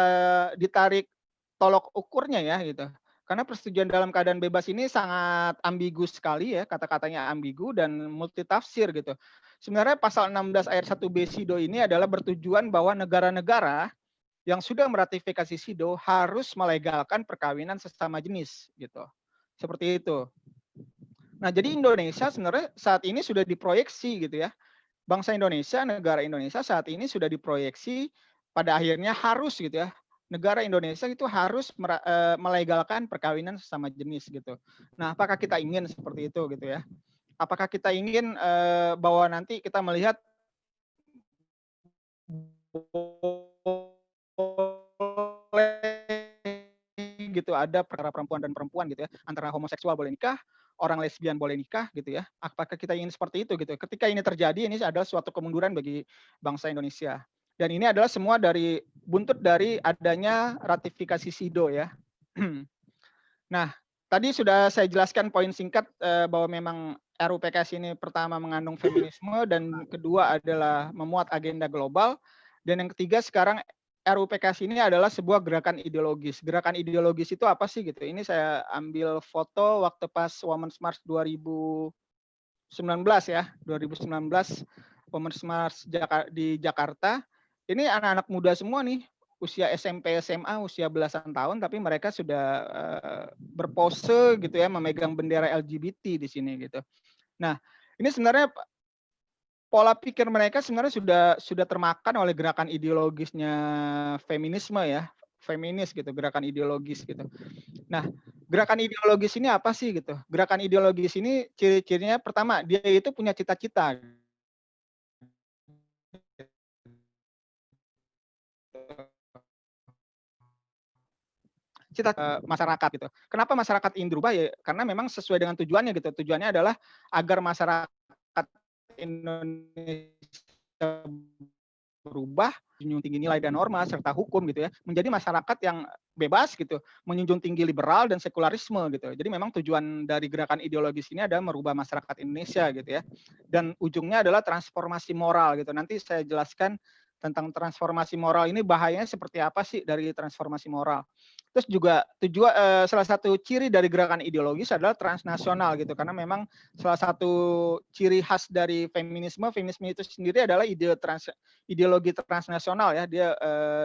G: ditarik tolok ukurnya ya gitu. Karena persetujuan dalam keadaan bebas ini sangat ambigu sekali ya, kata-katanya ambigu dan multitafsir gitu. Sebenarnya pasal 16 ayat 1B SIDO ini adalah bertujuan bahwa negara-negara yang sudah meratifikasi SIDO harus melegalkan perkawinan sesama jenis gitu. Seperti itu. Nah, jadi Indonesia sebenarnya saat ini sudah diproyeksi gitu ya. Bangsa Indonesia, negara Indonesia saat ini sudah diproyeksi pada akhirnya harus gitu ya. Negara Indonesia itu harus melegalkan perkawinan sesama jenis gitu. Nah, apakah kita ingin seperti itu gitu ya? Apakah kita ingin bahwa nanti kita melihat gitu ada perkara perempuan dan perempuan gitu ya, antara homoseksual boleh nikah, orang lesbian boleh nikah gitu ya. Apakah kita ingin seperti itu gitu? Ketika ini terjadi, ini adalah suatu kemunduran bagi bangsa Indonesia. Dan ini adalah semua buntut dari adanya ratifikasi SIDO ya. Nah, tadi sudah saya jelaskan poin singkat bahwa memang RUU PKS ini pertama mengandung feminisme dan kedua adalah memuat agenda global. Dan yang ketiga sekarang RUU PKS ini adalah sebuah gerakan ideologis. Gerakan ideologis itu apa sih gitu? Ini saya ambil foto waktu pas Women's March 2019 ya, 2019 Women's March di Jakarta. Ini anak-anak muda semua nih, usia SMP, SMA, usia belasan tahun, tapi mereka sudah berpose gitu ya, memegang bendera LGBT di sini gitu. Nah, ini sebenarnya pola pikir mereka sebenarnya sudah termakan oleh gerakan ideologisnya feminisme ya, feminis gitu, gerakan ideologis gitu. Nah, gerakan ideologis ini apa sih gitu? Gerakan ideologis ini ciri-cirinya pertama, dia itu punya cita-cita. cita masyarakat gitu. Kenapa masyarakat ingin berubah ya? Karena memang sesuai dengan tujuannya gitu. Tujuannya adalah agar masyarakat Indonesia berubah, menjunjung tinggi nilai dan norma serta hukum gitu ya, menjadi masyarakat yang bebas gitu, menjunjung tinggi liberal dan sekularisme gitu. Jadi memang tujuan dari gerakan ideologis ini adalah merubah masyarakat Indonesia gitu ya. Dan ujungnya adalah transformasi moral gitu. Nanti saya jelaskan tentang transformasi moral ini bahayanya seperti apa sih dari transformasi moral. Terus juga salah satu ciri dari gerakan ideologis adalah transnasional gitu, karena memang salah satu ciri khas dari feminisme itu sendiri adalah ideologi transnasional ya, dia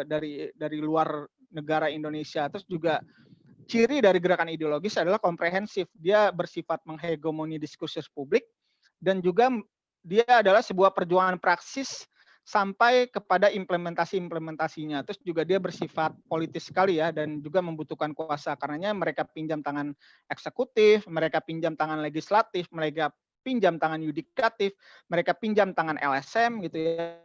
G: dari luar negara Indonesia. Terus juga ciri dari gerakan ideologis adalah komprehensif, dia bersifat menghegemoni diskursus publik dan juga dia adalah sebuah perjuangan praksis sampai kepada implementasinya. Terus juga dia bersifat politis sekali ya, dan juga membutuhkan kuasa. Karenanya mereka pinjam tangan eksekutif, mereka pinjam tangan legislatif, mereka pinjam tangan yudikatif, mereka pinjam tangan LSM gitu ya.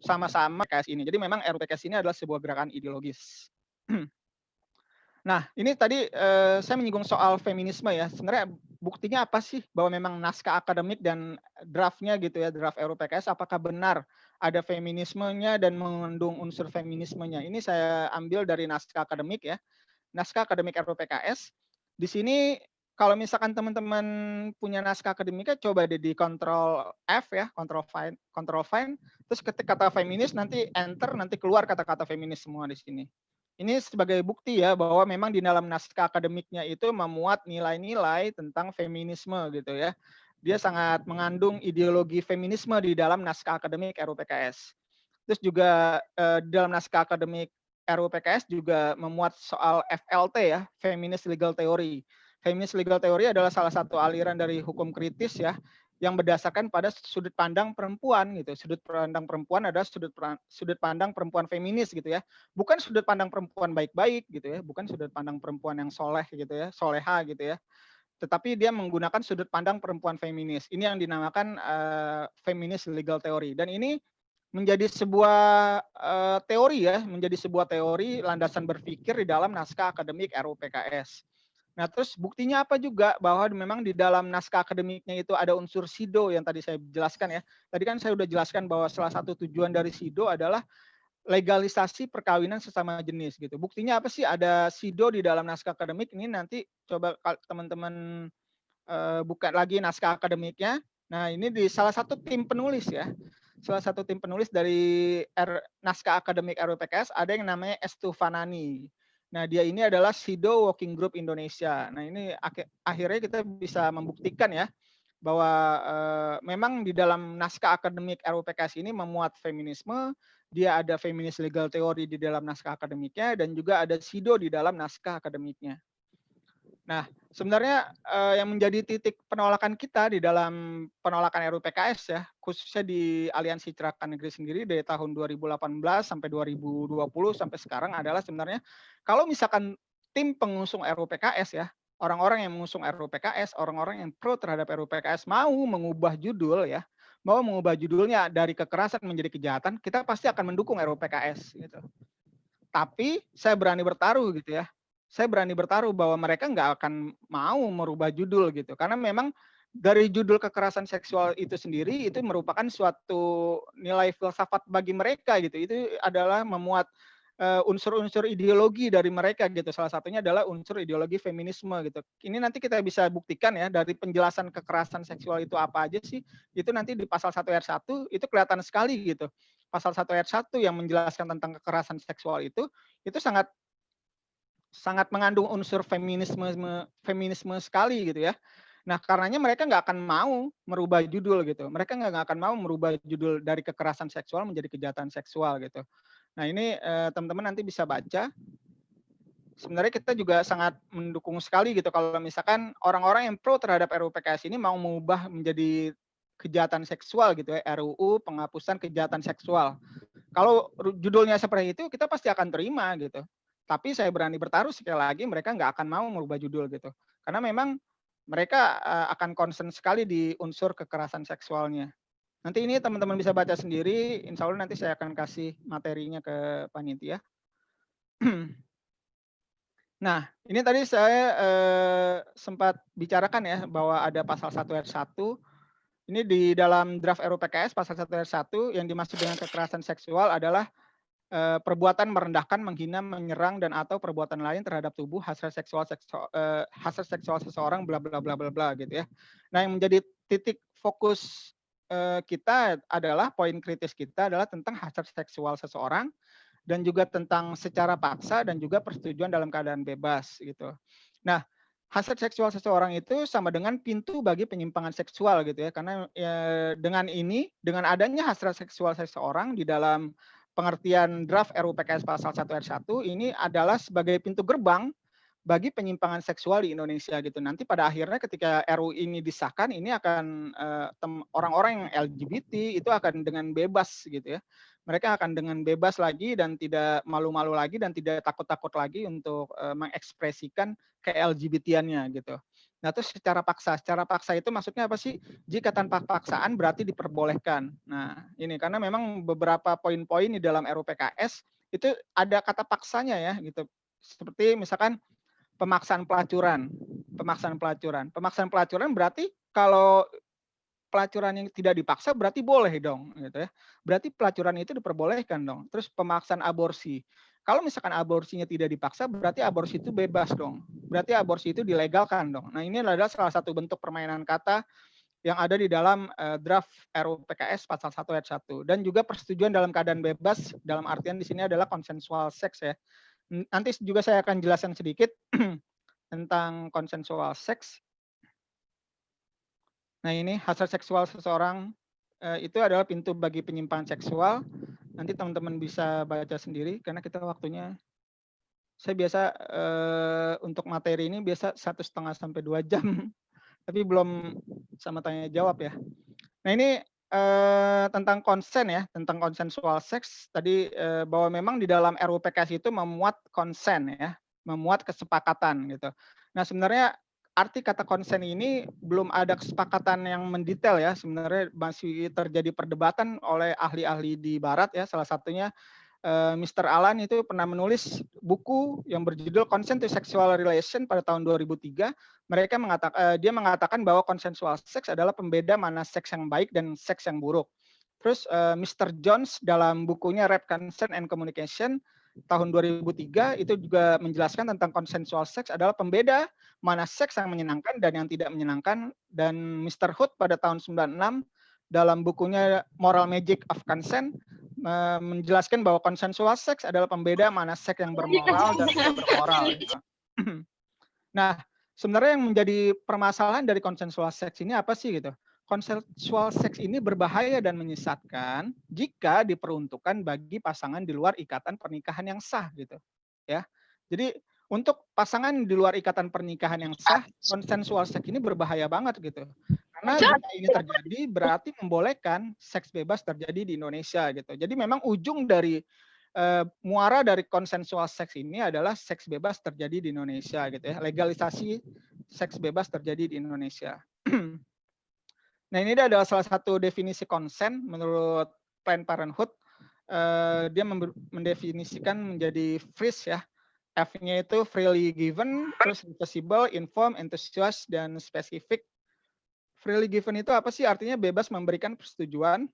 G: Sama-sama KS ini. Jadi memang RUPKS ini adalah sebuah gerakan ideologis. Nah, ini tadi saya menyinggung soal feminisme ya. Sebenarnya buktinya apa sih bahwa memang naskah akademik dan draftnya gitu ya, draft RUPKS, apakah benar ada feminismenya dan mengandung unsur feminismenya? Ini saya ambil dari naskah akademik ya. Naskah akademik RUPKS. Di sini kalau misalkan teman-teman punya naskah akademiknya, coba deh di Ctrl F ya, Ctrl find, terus ketik kata feminis, nanti enter, nanti keluar kata-kata feminis semua di sini. Ini sebagai bukti ya bahwa memang di dalam naskah akademiknya itu memuat nilai-nilai tentang feminisme gitu ya. Dia sangat mengandung ideologi feminisme di dalam naskah akademik RUPKS. Terus juga di dalam naskah akademik RUPKS juga memuat soal FLT ya, Feminist Legal Theory. Feminist Legal Theory adalah salah satu aliran dari hukum kritis ya, yang berdasarkan pada sudut pandang perempuan gitu. Sudut pandang perempuan adalah sudut pandang perempuan feminis gitu ya. Bukan sudut pandang perempuan baik-baik gitu ya, bukan sudut pandang perempuan yang soleh gitu ya, soleha gitu ya. Tetapi dia menggunakan sudut pandang perempuan feminis. Ini yang dinamakan feminist legal theory. Dan ini menjadi sebuah teori ya, menjadi sebuah teori landasan berpikir di dalam naskah akademik RUPKS. Nah, terus buktinya apa juga bahwa memang di dalam naskah akademiknya itu ada unsur SIDO yang tadi saya jelaskan ya. Tadi kan saya sudah jelaskan bahwa salah satu tujuan dari SIDO adalah legalisasi perkawinan sesama jenis gitu. Buktinya apa sih ada SIDO di dalam naskah akademik ini? Nanti coba teman-teman buka lagi naskah akademiknya. Nah, ini di salah satu tim penulis ya. Salah satu tim penulis dari naskah akademik RUPKS ada yang namanya Estufanani. Nah, dia ini adalah SIDO Working Group Indonesia. Nah, ini akhirnya kita bisa membuktikan ya bahwa memang di dalam naskah akademik RUPKS ini memuat feminisme, dia ada feminist legal theory di dalam naskah akademiknya, dan juga ada SIDO di dalam naskah akademiknya. Nah, sebenarnya yang menjadi titik penolakan kita di dalam penolakan RUPKS ya, khususnya di Aliansi Cerahkan Negeri sendiri dari tahun 2018 sampai 2020 sampai sekarang adalah sebenarnya kalau misalkan tim pengusung RUPKS ya, orang-orang yang mengusung RUPKS, orang-orang yang pro terhadap RUPKS mau mengubah judul ya, mau mengubah judulnya dari kekerasan menjadi kejahatan, kita pasti akan mendukung RUPKS gitu. Tapi saya berani bertaruh gitu ya. Saya berani bertaruh bahwa mereka nggak akan mau merubah judul gitu. Karena memang dari judul kekerasan seksual itu sendiri itu merupakan suatu nilai filsafat bagi mereka gitu. Itu adalah memuat unsur-unsur ideologi dari mereka gitu. Salah satunya adalah unsur ideologi feminisme gitu. Ini nanti kita bisa buktikan ya dari penjelasan kekerasan seksual itu apa aja sih. Itu nanti di pasal 1 ayat 1 itu kelihatan sekali gitu. Pasal 1 ayat 1 yang menjelaskan tentang kekerasan seksual itu sangat mengandung unsur feminisme sekali gitu ya. Nah, karenanya mereka nggak akan mau merubah judul gitu. Mereka nggak akan mau merubah judul dari kekerasan seksual menjadi kejahatan seksual gitu. Nah, ini teman-teman nanti bisa baca. Sebenarnya kita juga sangat mendukung sekali gitu kalau misalkan orang-orang yang pro terhadap RUPKS ini mau mengubah menjadi kejahatan seksual gitu ya, RUU penghapusan kejahatan seksual. Kalau judulnya seperti itu, kita pasti akan terima gitu. Tapi saya berani bertaruh sekali lagi mereka nggak akan mau merubah judul gitu. Karena memang mereka akan concern sekali di unsur kekerasan seksualnya. Nanti ini teman-teman bisa baca sendiri. Insya Allah nanti saya akan kasih materinya ke panitia. Nah, ini tadi saya sempat bicarakan ya bahwa ada pasal 1 ayat 1. Ini di dalam draft RUU PKS pasal 1 ayat 1 yang dimaksud dengan kekerasan seksual adalah perbuatan merendahkan, menghina, menyerang dan atau perbuatan lain terhadap tubuh hasrat seksual seseorang bla bla bla bla bla gitu ya. Nah, yang menjadi titik fokus kita adalah poin kritis kita adalah tentang hasrat seksual seseorang dan juga tentang secara paksa dan juga persetujuan dalam keadaan bebas gitu. Nah, hasrat seksual seseorang itu sama dengan pintu bagi penyimpangan seksual gitu ya. Karena ya, dengan adanya hasrat seksual seseorang di dalam pengertian draft RUU PKS pasal 1 ayat 1 ini adalah sebagai pintu gerbang bagi penyimpangan seksual di Indonesia gitu. Nanti pada akhirnya ketika RUU ini disahkan, ini akan orang-orang yang LGBT itu akan dengan bebas gitu ya. Mereka akan dengan bebas lagi dan tidak malu-malu lagi dan tidak takut-takut lagi untuk mengekspresikan ke-LGBT-annya gitu. Nah, terus secara paksa itu maksudnya apa sih? Jika tanpa paksaan berarti diperbolehkan. Nah, ini karena memang beberapa poin-poin di dalam RUU PKS itu ada kata paksanya ya gitu. Seperti misalkan pemaksaan pelacuran. Pemaksaan pelacuran berarti kalau pelacuran yang tidak dipaksa berarti boleh dong gitu ya. Berarti pelacuran itu diperbolehkan dong. Terus pemaksaan aborsi. Kalau misalkan aborsinya tidak dipaksa berarti aborsi itu bebas dong. Berarti aborsi itu dilegalkan dong. Nah, ini adalah salah satu bentuk permainan kata yang ada di dalam draft RUU PKS pasal 1 ayat 1 dan juga persetujuan dalam keadaan bebas dalam artian di sini adalah konsensual seks ya. Nanti juga saya akan jelaskan sedikit tentang konsensual seks. Nah, ini hasrat seksual seseorang itu adalah pintu bagi penyimpangan seksual. Nanti teman-teman bisa baca sendiri karena kita waktunya saya biasa untuk materi ini biasa 1,5 sampai 2 jam. Tapi belum sama tanya jawab ya. Nah, ini tentang konsen ya, tentang konsensual seks tadi bahwa memang di dalam RUU PKS itu memuat konsen ya, memuat kesepakatan gitu. Nah, sebenarnya arti kata konsen ini belum ada kesepakatan yang mendetail ya. Sebenarnya masih terjadi perdebatan oleh ahli-ahli di barat ya. Salah satunya Mr. Alan itu pernah menulis buku yang berjudul Consent to Sexual Relation pada tahun 2003. Dia mengatakan bahwa consensual sex adalah pembeda mana seks yang baik dan seks yang buruk. Terus Mr. Jones dalam bukunya Rape, Consent and Communication tahun 2003 itu juga menjelaskan tentang consensual sex adalah pembeda mana seks yang menyenangkan dan yang tidak menyenangkan. Dan Mr. Hood pada tahun 96 dalam bukunya Moral Magic of Consent menjelaskan bahwa konsensual seks adalah pembeda mana seks yang bermoral dan tidak bermoral. Gitu. Nah, sebenarnya yang menjadi permasalahan dari konsensual seks ini apa sih gitu? Konsensual seks ini berbahaya dan menyesatkan jika diperuntukkan bagi pasangan di luar ikatan pernikahan yang sah gitu. Ya. Jadi untuk pasangan di luar ikatan pernikahan yang sah, konsensual seks ini berbahaya banget gitu. Karena jika ini terjadi berarti membolehkan seks bebas terjadi di Indonesia gitu. Jadi memang ujung dari muara dari konsensual seks ini adalah seks bebas terjadi di Indonesia gitu ya. Legalisasi seks bebas terjadi di Indonesia. Nah, ini adalah salah satu definisi konsen menurut Planned Parenthood. Dia mendefinisikan menjadi FRIES ya. F-nya itu freely given, terus reversible, informed, enthusiast, dan specific. Freely given itu apa sih? Artinya bebas memberikan persetujuan.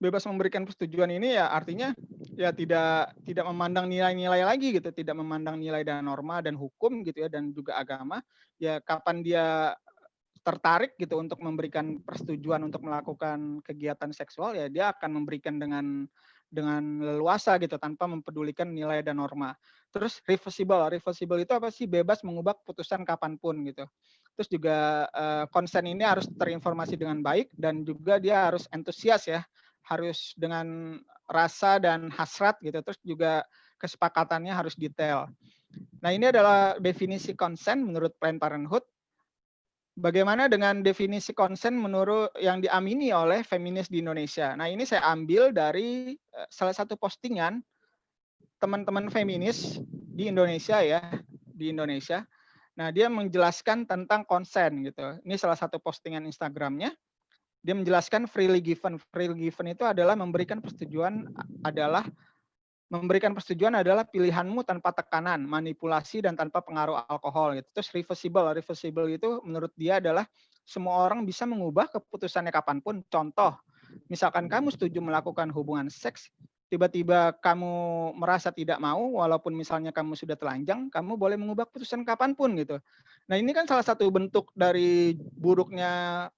G: Bebas memberikan persetujuan ini ya artinya ya tidak memandang nilai-nilai lagi gitu, tidak memandang nilai dan norma dan hukum gitu ya dan juga agama. Ya kapan dia tertarik gitu untuk memberikan persetujuan untuk melakukan kegiatan seksual ya dia akan memberikan dengan leluasa gitu tanpa mempedulikan nilai dan norma. Terus reversible itu apa sih? Bebas mengubah keputusan kapanpun gitu. Terus juga konsen ini harus terinformasi dengan baik dan juga dia harus antusias ya, harus dengan rasa dan hasrat gitu. Terus juga kesepakatannya harus detail. Nah, ini adalah definisi konsen menurut Planned Parenthood. Bagaimana dengan definisi konsen menurut yang diamini oleh feminis di Indonesia? Nah, ini saya ambil dari salah satu postingan teman-teman feminis di Indonesia ya, di Indonesia. Nah, dia menjelaskan tentang konsen gitu. Ini salah satu postingan Instagramnya. Dia menjelaskan freely given. Freely given itu adalah memberikan persetujuan adalah pilihanmu tanpa tekanan, manipulasi, dan tanpa pengaruh alkohol. Gitu. Terus reversible. Reversible itu menurut dia adalah semua orang bisa mengubah keputusannya kapanpun. Contoh, misalkan kamu setuju melakukan hubungan seks, tiba-tiba kamu merasa tidak mau, walaupun misalnya kamu sudah telanjang, kamu boleh mengubah keputusan kapanpun gitu. Nah ini kan salah satu bentuk dari buruknya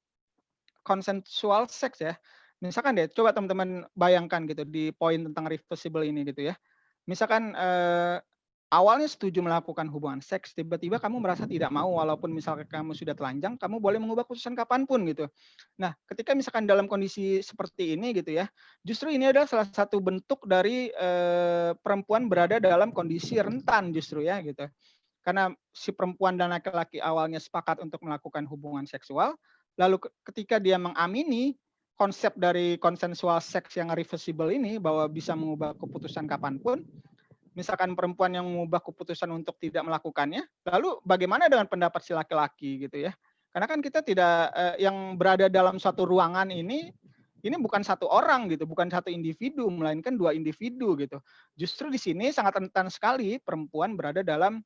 G: consensual sex ya. Misalkan deh, coba teman-teman bayangkan gitu di poin tentang reversible ini gitu ya. Misalkan awalnya setuju melakukan hubungan seks, tiba-tiba kamu merasa tidak mau, walaupun misalkan kamu sudah telanjang, kamu boleh mengubah keputusan kapanpun gitu. Nah, ketika misalkan dalam kondisi seperti ini gitu ya, justru ini adalah salah satu bentuk dari perempuan berada dalam kondisi rentan justru ya gitu. Karena si perempuan dan laki-laki awalnya sepakat untuk melakukan hubungan seksual, lalu ketika dia mengamini konsep dari konsensual seks yang reversible ini bahwa bisa mengubah keputusan kapanpun, misalkan perempuan yang mengubah keputusan untuk tidak melakukannya, lalu bagaimana dengan pendapat si laki-laki gitu ya? Karena kan kita tidak yang berada dalam suatu ruangan ini bukan satu orang gitu, bukan satu individu, melainkan dua individu gitu. Justru di sini sangat rentan sekali perempuan berada dalam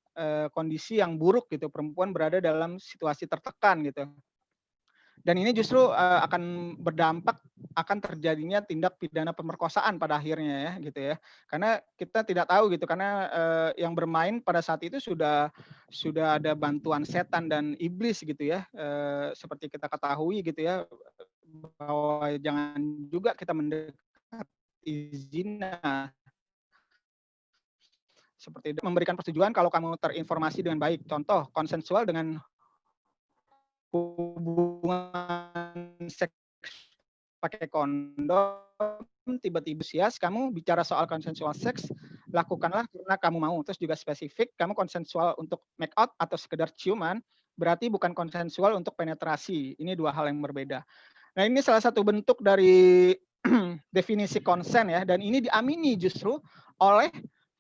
G: kondisi yang buruk gitu, perempuan berada dalam situasi tertekan gitu. Dan ini justru akan berdampak akan terjadinya tindak pidana pemerkosaan pada akhirnya ya gitu ya. Karena kita tidak tahu gitu, karena yang bermain pada saat itu sudah ada bantuan setan dan iblis gitu ya. Seperti kita ketahui gitu ya, bahwa jangan juga kita mendekati zina. Seperti memberikan persetujuan kalau kamu terinformasi dengan baik. Contoh, konsensual dengan hubungan seks pakai kondom, tiba-tiba sias kamu bicara soal konsensual seks, lakukanlah karena kamu mau. Terus juga spesifik, kamu konsensual untuk make out atau sekedar ciuman, berarti bukan konsensual untuk penetrasi. Ini dua hal yang berbeda. Nah ini salah satu bentuk dari definisi konsen ya, dan ini diamini justru oleh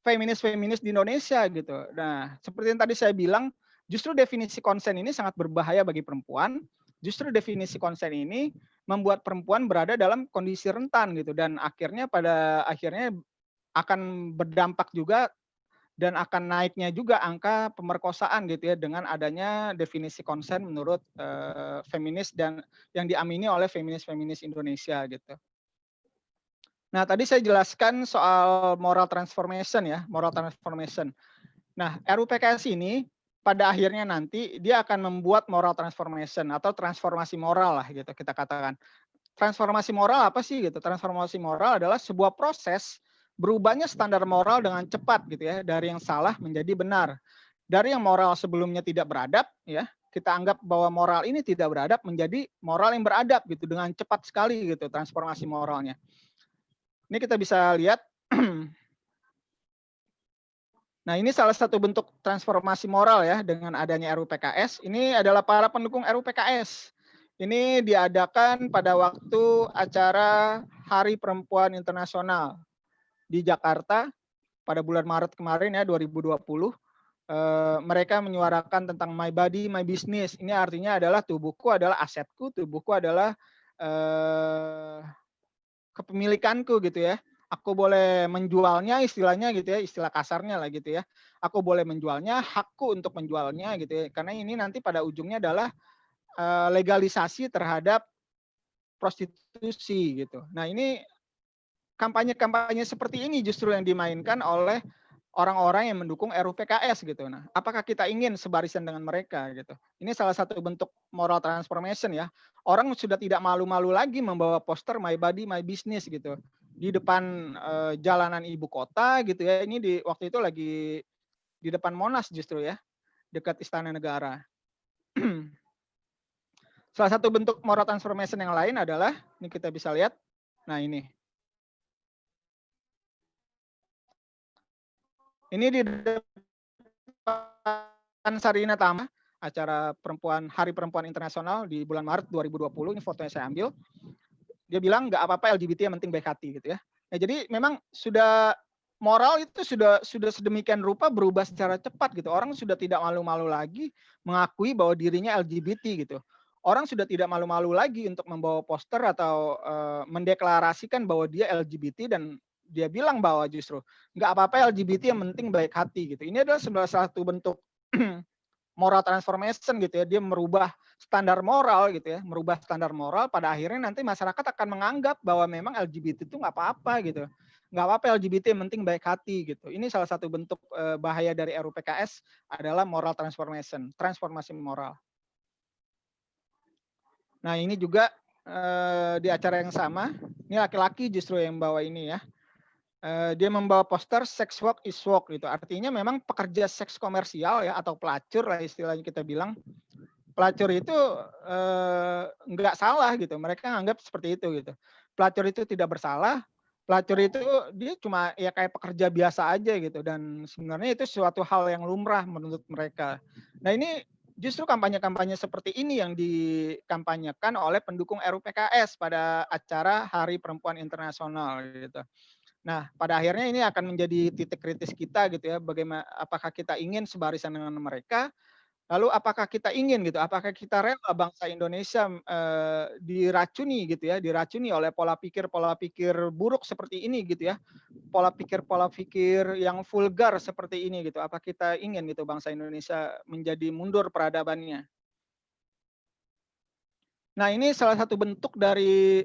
G: feminis-feminis di Indonesia gitu. Nah seperti yang tadi saya bilang, justru definisi konsen ini sangat berbahaya bagi perempuan. Justru definisi konsen ini membuat perempuan berada dalam kondisi rentan gitu, dan pada akhirnya akan berdampak juga dan akan naiknya juga angka pemerkosaan gitu ya dengan adanya definisi konsen menurut feminis dan yang diamini oleh feminis-feminis Indonesia gitu. Nah, tadi saya jelaskan soal moral transformation ya, moral transformation. Nah, RUU PKS ini pada akhirnya nanti dia akan membuat moral transformation atau transformasi moral lah gitu kita katakan. Transformasi moral apa sih gitu? Transformasi moral adalah sebuah proses berubahnya standar moral dengan cepat gitu ya, dari yang salah menjadi benar. Dari yang moral sebelumnya tidak beradab ya, kita anggap bahwa moral ini tidak beradab menjadi moral yang beradab gitu dengan cepat sekali gitu transformasi moralnya. Ini kita bisa lihat. Nah, ini salah satu bentuk transformasi moral ya dengan adanya RUU PKS. Ini adalah para pendukung RUU PKS. Ini diadakan pada waktu acara Hari Perempuan Internasional di Jakarta pada bulan Maret kemarin ya 2020. Mereka menyuarakan tentang my body, my business. Ini artinya adalah tubuhku adalah asetku, tubuhku adalah kepemilikanku gitu ya. Aku boleh menjualnya istilahnya gitu ya, istilah kasarnya lah gitu ya. Aku boleh menjualnya, hakku untuk menjualnya gitu ya. Karena ini nanti pada ujungnya adalah legalisasi terhadap prostitusi gitu. Nah ini kampanye-kampanye seperti ini justru yang dimainkan oleh orang-orang yang mendukung RUU PKS gitu. Nah, apakah kita ingin sebarisan dengan mereka gitu? Ini salah satu bentuk moral transformation ya. Orang sudah tidak malu-malu lagi membawa poster my body, my business gitu di depan jalanan ibu kota gitu ya. Ini waktu itu lagi di depan Monas justru ya, dekat Istana Negara. Salah satu bentuk moral transformation yang lain adalah, ini kita bisa lihat, nah ini. Ini di depan Sarina Tama, acara Hari Perempuan Internasional di bulan Maret 2020, ini fotonya saya ambil. Dia bilang nggak apa-apa LGBT yang penting baik hati gitu ya. Nah, jadi memang sudah moral itu sudah sedemikian rupa berubah secara cepat gitu. Orang sudah tidak malu-malu lagi mengakui bahwa dirinya LGBT gitu. orang sudah tidak malu-malu lagi untuk membawa poster atau mendeklarasikan bahwa dia LGBT dan dia bilang bahwa justru nggak apa-apa LGBT, yang penting baik hati gitu. Ini adalah salah satu bentuk moral transformation gitu ya, dia merubah standar moral gitu ya, merubah standar moral, pada akhirnya nanti masyarakat akan menganggap bahwa memang LGBT itu nggak apa-apa gitu, nggak apa-apa LGBT, yang penting baik hati gitu. Ini salah satu bentuk bahaya dari RUU PKS adalah moral transformation, transformasi moral. Nah ini juga di acara yang sama, ini laki-laki justru yang bawa ini ya. Dia membawa poster sex work is work gitu. Artinya memang pekerja seks komersial ya, atau pelacur lah istilahnya kita bilang. Pelacur itu nggak salah gitu. Mereka anggap seperti itu gitu. Pelacur itu tidak bersalah. Pelacur itu dia cuma ya kayak pekerja biasa aja gitu. Dan sebenarnya itu suatu hal yang lumrah menurut mereka. Nah ini justru kampanye-kampanye seperti ini yang dikampanyekan oleh pendukung RUU PKS pada acara Hari Perempuan Internasional gitu. Nah, pada akhirnya ini akan menjadi titik kritis kita gitu ya, bagaimana, apakah kita ingin sebarisan dengan mereka, lalu apakah kita ingin gitu, apakah kita rela bangsa Indonesia diracuni gitu ya, diracuni oleh pola pikir buruk seperti ini gitu ya, pola pikir yang vulgar seperti ini gitu, apa kita ingin gitu bangsa Indonesia menjadi mundur peradabannya. Nah, ini salah satu bentuk dari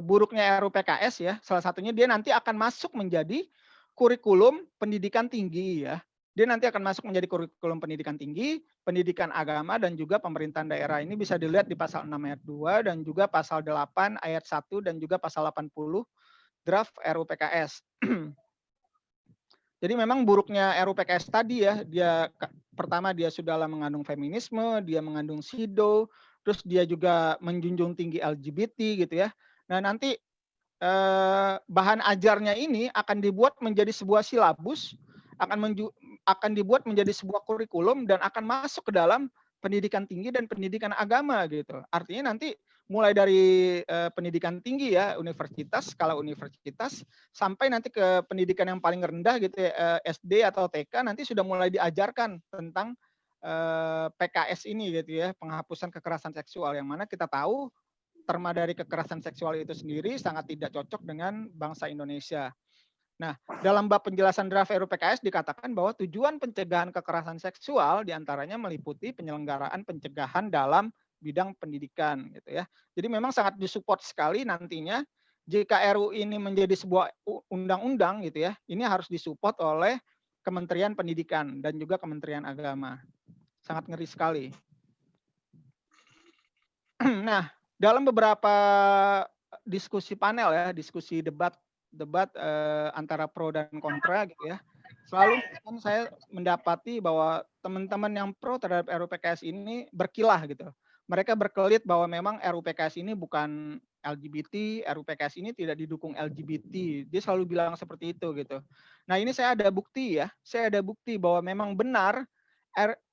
G: buruknya RUU PKS ya, salah satunya dia nanti akan masuk menjadi kurikulum pendidikan tinggi ya. Dia nanti akan masuk menjadi kurikulum pendidikan tinggi, pendidikan agama, dan juga pemerintahan daerah. Ini bisa dilihat di pasal 6 ayat 2 dan juga pasal 8 ayat 1 dan juga pasal 80 draft RUU PKS. Jadi memang buruknya RUU PKS tadi ya, pertama dia sudahlah mengandung feminisme, dia mengandung SIDO, terus dia juga menjunjung tinggi LGBT gitu ya. Nah nanti bahan ajarnya ini akan dibuat menjadi sebuah silabus, akan dibuat menjadi sebuah kurikulum dan akan masuk ke dalam pendidikan tinggi dan pendidikan agama gitu. Artinya nanti mulai dari pendidikan tinggi ya, universitas, skala universitas, sampai nanti ke pendidikan yang paling rendah gitu ya, SD atau TK, nanti sudah mulai diajarkan tentang PKS ini gitu ya, penghapusan kekerasan seksual, yang mana kita tahu terma dari kekerasan seksual itu sendiri sangat tidak cocok dengan bangsa Indonesia. Nah, dalam bab penjelasan draft RUU PKS dikatakan bahwa tujuan pencegahan kekerasan seksual diantaranya meliputi penyelenggaraan pencegahan dalam bidang pendidikan gitu ya. Jadi memang sangat disupport sekali nantinya jika RUU ini menjadi sebuah undang-undang gitu ya. Ini harus disupport oleh Kementerian Pendidikan dan juga Kementerian Agama. Sangat ngeri sekali. Nah, dalam beberapa diskusi panel ya, diskusi debat antara pro dan kontra gitu ya, selalu kan saya mendapati bahwa teman-teman yang pro terhadap RUU PKS ini berkilah gitu. Mereka berkelit bahwa memang RUU PKS ini bukan LGBT, RUU PKS ini tidak didukung LGBT. Dia selalu bilang seperti itu gitu. Nah ini saya ada bukti ya, saya ada bukti bahwa memang benar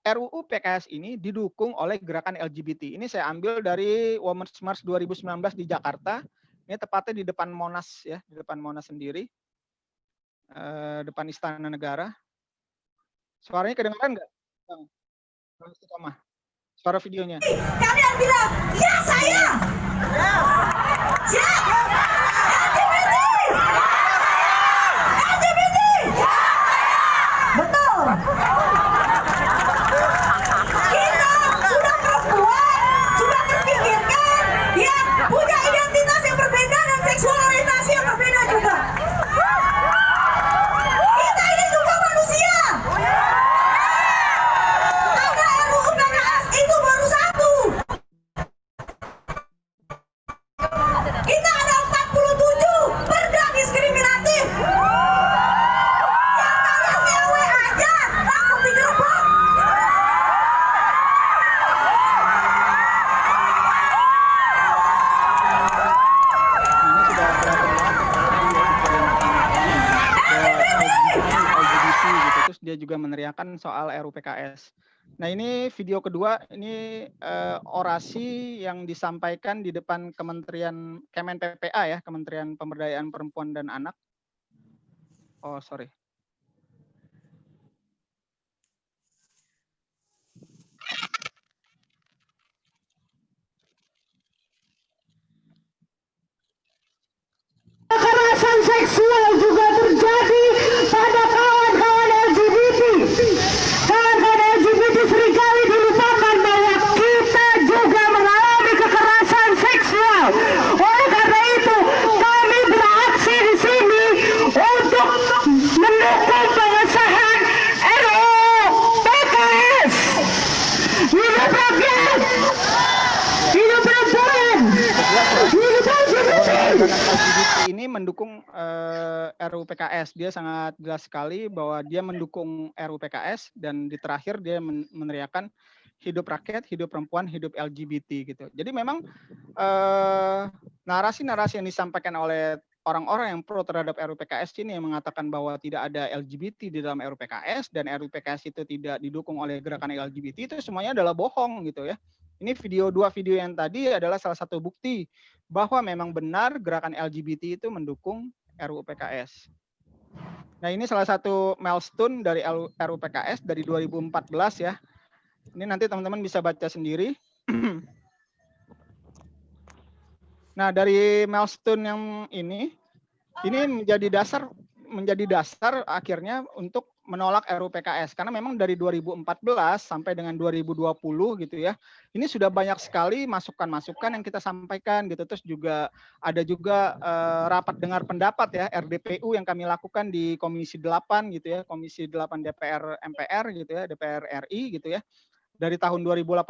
G: RUU PKS ini didukung oleh gerakan LGBT. Ini saya ambil dari Women's March 2019 di Jakarta. Ini tepatnya di depan Monas ya, di depan Monas sendiri, depan Istana Negara. Suaranya kedengaran nggak? Suara videonya.
H: Kalian bilang, ya saya. Ya. LGBT. Betul. Kita sudah perempuan, sudah terpikirkan, ya punya identitas yang berbeda dan seksual orientasi yang berbeda juga. Kita ini juga manusia. Ada RUU PKS itu baru satu. Kita ada 47 perda diskriminatif. Yang kalian ngewe aja, takut digerebek.
G: Ini sudah LGBT gitu. Terus dia juga meneriakan soal RUU PKS. Nah ini video kedua, ini orasi yang disampaikan di depan Kementerian Kemen PPA ya, Kementerian Pemberdayaan Perempuan dan Anak. Oh sorry.
H: seksual juga terjadi pada kawan-kawan LGBT. Kawan-kawan LGBT seringkali dilupakan bahwa kita juga mengalami kekerasan seksual. Oleh karena itu, kami beraksi di sini untuk mendukung pengesahan RUU PKS. Hidup rakyat, hidup perempuan, hidup LGBT.
G: Ini mendukung RUU PKS. Dia sangat jelas sekali bahwa dia mendukung RUU PKS, dan di terakhir dia meneriakan hidup rakyat, hidup perempuan, hidup LGBT gitu. Jadi memang narasi-narasi yang disampaikan oleh orang-orang yang pro terhadap RUU PKS ini yang mengatakan bahwa tidak ada LGBT di dalam RUU PKS dan RUU PKS itu tidak didukung oleh gerakan LGBT, itu semuanya adalah bohong gitu ya. Ini dua video yang tadi adalah salah satu bukti bahwa memang benar gerakan LGBT itu mendukung RUU PKS. Nah, ini salah satu milestone dari RUU PKS dari 2014 ya. Ini nanti teman-teman bisa baca sendiri. Nah, dari milestone yang ini menjadi dasar akhirnya untuk menolak RUU PKS, karena memang dari 2014 sampai dengan 2020 gitu ya, ini sudah banyak sekali masukan-masukan yang kita sampaikan gitu. Terus juga ada rapat dengar pendapat ya, RDPU yang kami lakukan di Komisi 8 gitu ya, Komisi 8 DPR MPR gitu ya, DPR RI gitu ya. Dari tahun 2018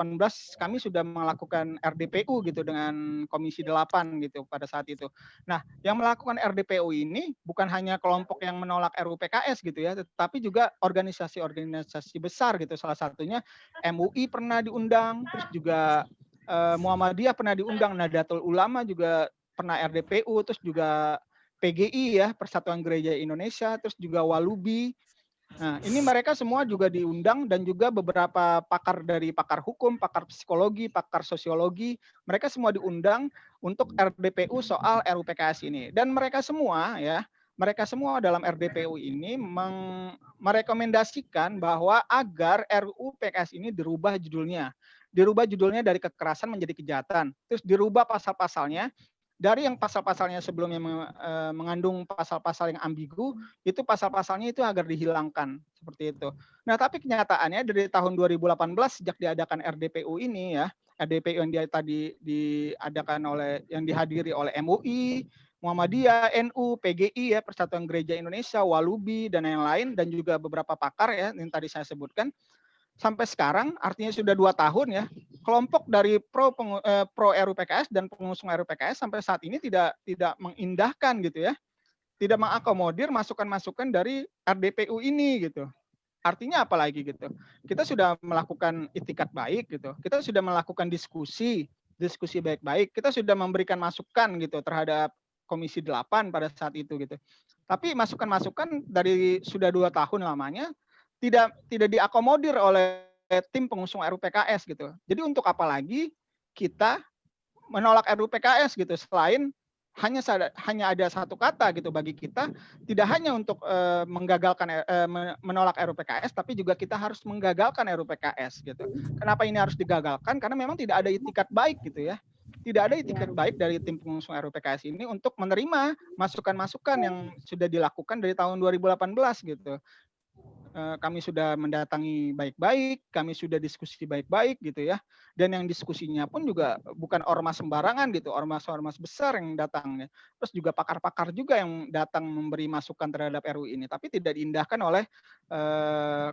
G: kami sudah melakukan RDPU gitu dengan Komisi 8 gitu pada saat itu. Nah, yang melakukan RDPU ini bukan hanya kelompok yang menolak RUU PKS gitu ya, tetapi juga organisasi-organisasi besar gitu. Salah satunya MUI pernah diundang, terus juga Muhammadiyah pernah diundang, Nahdlatul Ulama juga pernah RDPU, terus juga PGI ya, Persatuan Gereja Indonesia, terus juga Walubi. Nah, ini mereka semua juga diundang, dan juga beberapa pakar dari pakar hukum, pakar psikologi, pakar sosiologi, mereka semua diundang untuk RDPU soal RUU PKS ini. Dan mereka semua dalam RDPU ini merekomendasikan bahwa agar RUU PKS ini dirubah judulnya. Dirubah judulnya dari kekerasan menjadi kejahatan. Terus dirubah pasal-pasalnya. Dari yang pasal-pasalnya sebelumnya mengandung pasal-pasal yang ambigu, itu pasal-pasalnya itu agar dihilangkan seperti itu. Nah, tapi kenyataannya dari tahun 2018 sejak diadakan RDPU ini ya, RDPU yang tadi yang dihadiri oleh MUI, Muhammadiyah, NU, PGI ya, Persatuan Gereja Indonesia, Walubi dan yang lain, dan juga beberapa pakar ya yang tadi saya sebutkan. Sampai sekarang artinya sudah 2 tahun ya, kelompok dari pro RUU PKS dan pengusung RUU PKS sampai saat ini tidak mengindahkan gitu ya, tidak mengakomodir masukan-masukan dari RDPU ini gitu. Artinya apa lagi gitu? Kita sudah melakukan itikat baik gitu, kita sudah melakukan diskusi baik-baik, kita sudah memberikan masukan gitu terhadap Komisi 8 pada saat itu gitu. Tapi masukan-masukan dari sudah 2 tahun lamanya tidak diakomodir oleh tim pengusung RUU PKS gitu. Jadi untuk apa lagi kita menolak RUU PKS gitu, selain hanya ada satu kata gitu bagi kita, tidak hanya untuk menolak RUU PKS, tapi juga kita harus menggagalkan RUU PKS gitu. Kenapa ini harus digagalkan? Karena memang tidak ada itikat baik gitu ya. Tidak ada itikat baik dari tim pengusung RUU PKS ini untuk menerima masukan-masukan yang sudah dilakukan dari tahun 2018 gitu. Kami sudah mendatangi baik-baik, kami sudah diskusi baik-baik gitu ya. Dan yang diskusinya pun juga bukan ormas sembarangan gitu, ormas-ormas besar yang datang ya. Terus juga pakar-pakar juga yang datang memberi masukan terhadap RUU ini, tapi tidak diindahkan oleh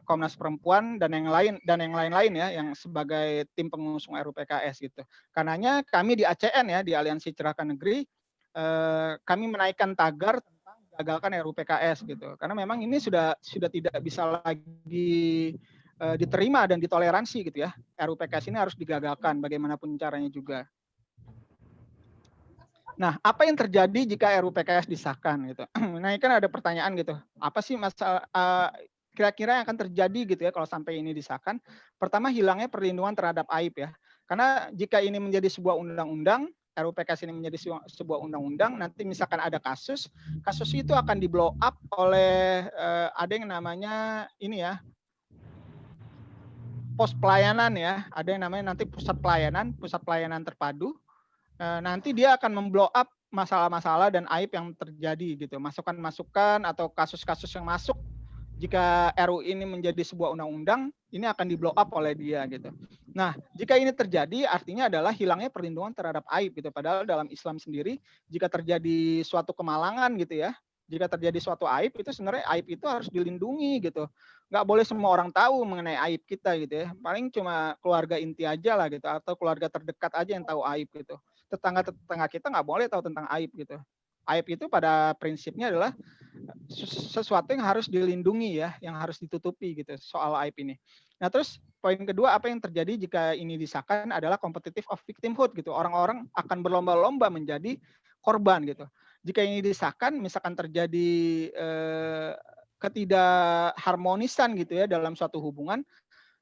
G: Komnas Perempuan dan yang lain-lain ya, yang sebagai tim pengusung RUU PKS gitu. Karenanya kami di ACN ya, di Aliansi Cerahkan Negeri, kami menaikkan tagar gagalkan RUU PKS gitu, karena memang ini sudah tidak bisa lagi diterima dan ditoleransi gitu ya. RUU PKS ini harus digagalkan bagaimanapun caranya juga. Nah, apa yang terjadi jika RUU PKS disahkan gitu? Nah, ini kan ada pertanyaan gitu, apa sih masalah kira-kira yang akan terjadi gitu ya kalau sampai ini disahkan? Pertama, hilangnya perlindungan terhadap aib ya, karena jika ini menjadi sebuah undang-undang, RUU PKS ini menjadi sebuah undang-undang, nanti misalkan ada kasus itu akan di-blow up oleh ada yang namanya ini ya, pos pelayanan ya, ada yang namanya nanti pusat pelayanan terpadu. Nanti dia akan memblow up masalah-masalah dan aib yang terjadi gitu, masukan-masukan atau kasus-kasus yang masuk jika RUU ini menjadi sebuah undang-undang, ini akan di blow up oleh dia gitu. Nah, jika ini terjadi artinya adalah hilangnya perlindungan terhadap aib gitu. Padahal dalam Islam sendiri jika terjadi suatu kemalangan gitu ya, jika terjadi suatu aib itu sebenarnya aib itu harus dilindungi gitu. Nggak boleh semua orang tahu mengenai aib kita gitu ya. Paling cuma keluarga inti aja lah gitu, atau keluarga terdekat aja yang tahu aib gitu. Tetangga-tetangga kita nggak boleh tahu tentang aib gitu. Aib itu pada prinsipnya adalah sesuatu yang harus dilindungi ya, yang harus ditutupi gitu soal aib ini. Nah terus poin kedua, apa yang terjadi jika ini disahkan adalah competitive of victimhood gitu. Orang-orang akan berlomba-lomba menjadi korban gitu. Jika ini disahkan, misalkan terjadi ketidakharmonisan gitu ya dalam suatu hubungan,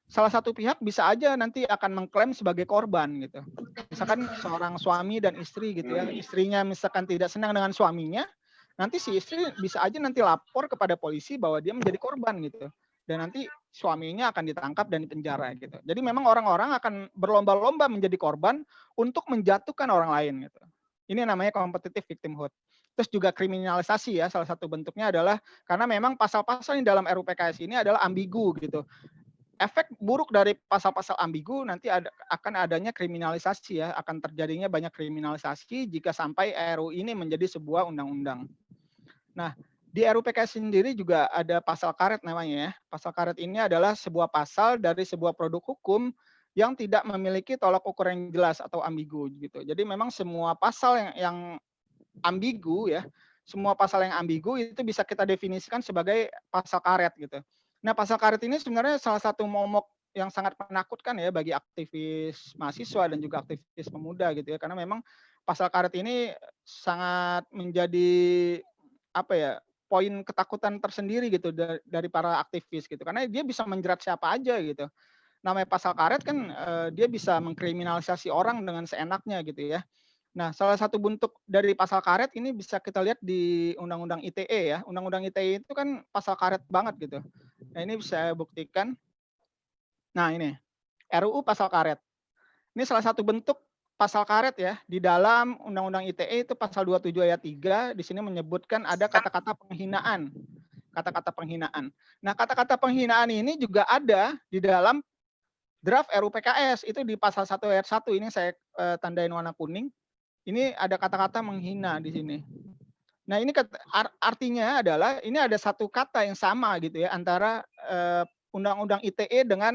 G: salah satu pihak bisa aja nanti akan mengklaim sebagai korban gitu. Misalkan seorang suami dan istri gitu ya, istrinya misalkan tidak senang dengan suaminya, nanti si istri bisa aja nanti lapor kepada polisi bahwa dia menjadi korban gitu. Dan nanti suaminya akan ditangkap dan dipenjara gitu. Jadi memang orang-orang akan berlomba-lomba menjadi korban untuk menjatuhkan orang lain gitu. Ini namanya competitive victimhood. Terus juga kriminalisasi ya, salah satu bentuknya adalah karena memang pasal-pasal yang dalam RUU PKS ini adalah ambigu gitu. Efek buruk dari pasal-pasal ambigu nanti akan adanya kriminalisasi ya, akan terjadinya banyak kriminalisasi jika sampai RUU ini menjadi sebuah undang-undang. Nah, di RUU PKS sendiri juga ada pasal karet namanya ya. Pasal karet ini adalah sebuah pasal dari sebuah produk hukum yang tidak memiliki tolak ukur yang jelas atau ambigu gitu. Jadi memang semua pasal yang ambigu ya, semua pasal yang ambigu itu bisa kita definisikan sebagai pasal karet gitu. Nah, pasal karet ini sebenarnya salah satu momok yang sangat menakutkan ya bagi aktivis mahasiswa dan juga aktivis pemuda gitu ya, karena memang pasal karet ini sangat menjadi apa ya, poin ketakutan tersendiri gitu dari para aktivis gitu, karena dia bisa menjerat siapa aja gitu. Namanya pasal karet kan dia bisa mengkriminalisasi orang dengan seenaknya gitu ya. Nah, salah satu bentuk dari pasal karet ini bisa kita lihat di Undang-Undang ITE ya. Undang-Undang ITE itu kan pasal karet banget gitu. Nah, ini bisa saya buktikan. Nah, ini RUU pasal karet. Ini salah satu bentuk pasal karet ya. Di dalam Undang-Undang ITE itu pasal 27 ayat 3 di sini menyebutkan ada kata-kata penghinaan. Kata-kata penghinaan. Nah, kata-kata penghinaan ini juga ada di dalam draft RUU PKS. Itu di pasal 1 ayat 1 ini saya tandain warna kuning. Ini ada kata-kata menghina di sini. Nah, ini artinya adalah ini ada satu kata yang sama gitu ya antara Undang-Undang ITE dengan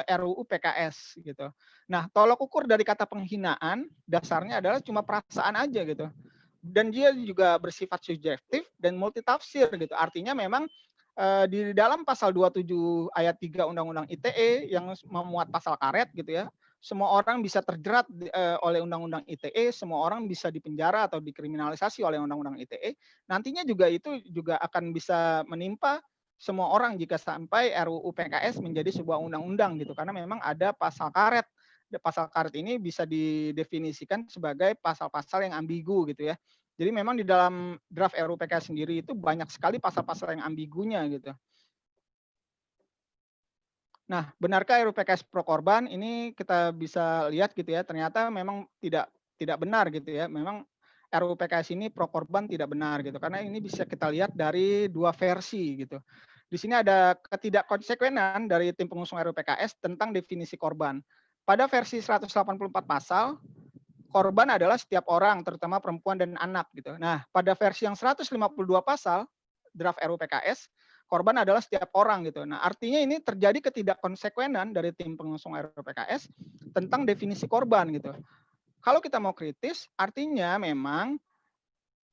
G: RUU PKS gitu. Nah, tolak ukur dari kata penghinaan dasarnya adalah cuma perasaan aja gitu. Dan dia juga bersifat subjektif dan multitafsir gitu. Artinya memang di dalam pasal 27 ayat 3 Undang-Undang ITE yang memuat pasal karet gitu ya, semua orang bisa terjerat oleh Undang-Undang ITE, semua orang bisa dipenjara atau dikriminalisasi oleh Undang-Undang ITE. Nantinya juga itu juga akan bisa menimpa semua orang jika sampai RUU PKS menjadi sebuah undang-undang gitu, karena memang ada pasal karet. Pasal karet ini bisa didefinisikan sebagai pasal-pasal yang ambigu gitu ya. Jadi memang di dalam draft RUU PKS sendiri itu banyak sekali pasal-pasal yang ambigunya gitu. Nah, benarkah RUU PKS pro korban? Ini kita bisa lihat gitu ya, ternyata memang tidak benar gitu ya. Memang RUU PKS ini pro korban tidak benar gitu, karena ini bisa kita lihat dari dua versi gitu. Di sini ada ketidakkonsekuenan dari tim pengusung RUU PKS tentang definisi korban. Pada versi 184 pasal, korban adalah setiap orang, terutama perempuan dan anak gitu. Nah, pada versi yang 152 pasal draft RUU PKS, korban adalah setiap orang gitu. Nah, artinya ini terjadi ketidakkonsekuenan dari tim pengusung RUU PKS tentang definisi korban gitu. Kalau kita mau kritis, artinya memang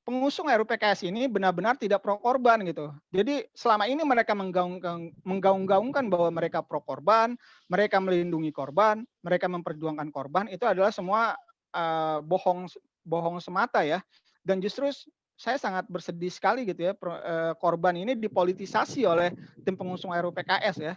G: pengusung RUU PKS ini benar-benar tidak pro korban gitu. Jadi selama ini mereka menggaung-gaungkan bahwa mereka pro korban, mereka melindungi korban, mereka memperjuangkan korban, itu adalah semua bohong semata ya. Dan justru saya sangat bersedih sekali gitu ya, korban ini dipolitisasi oleh tim pengusung RUU PKS ya.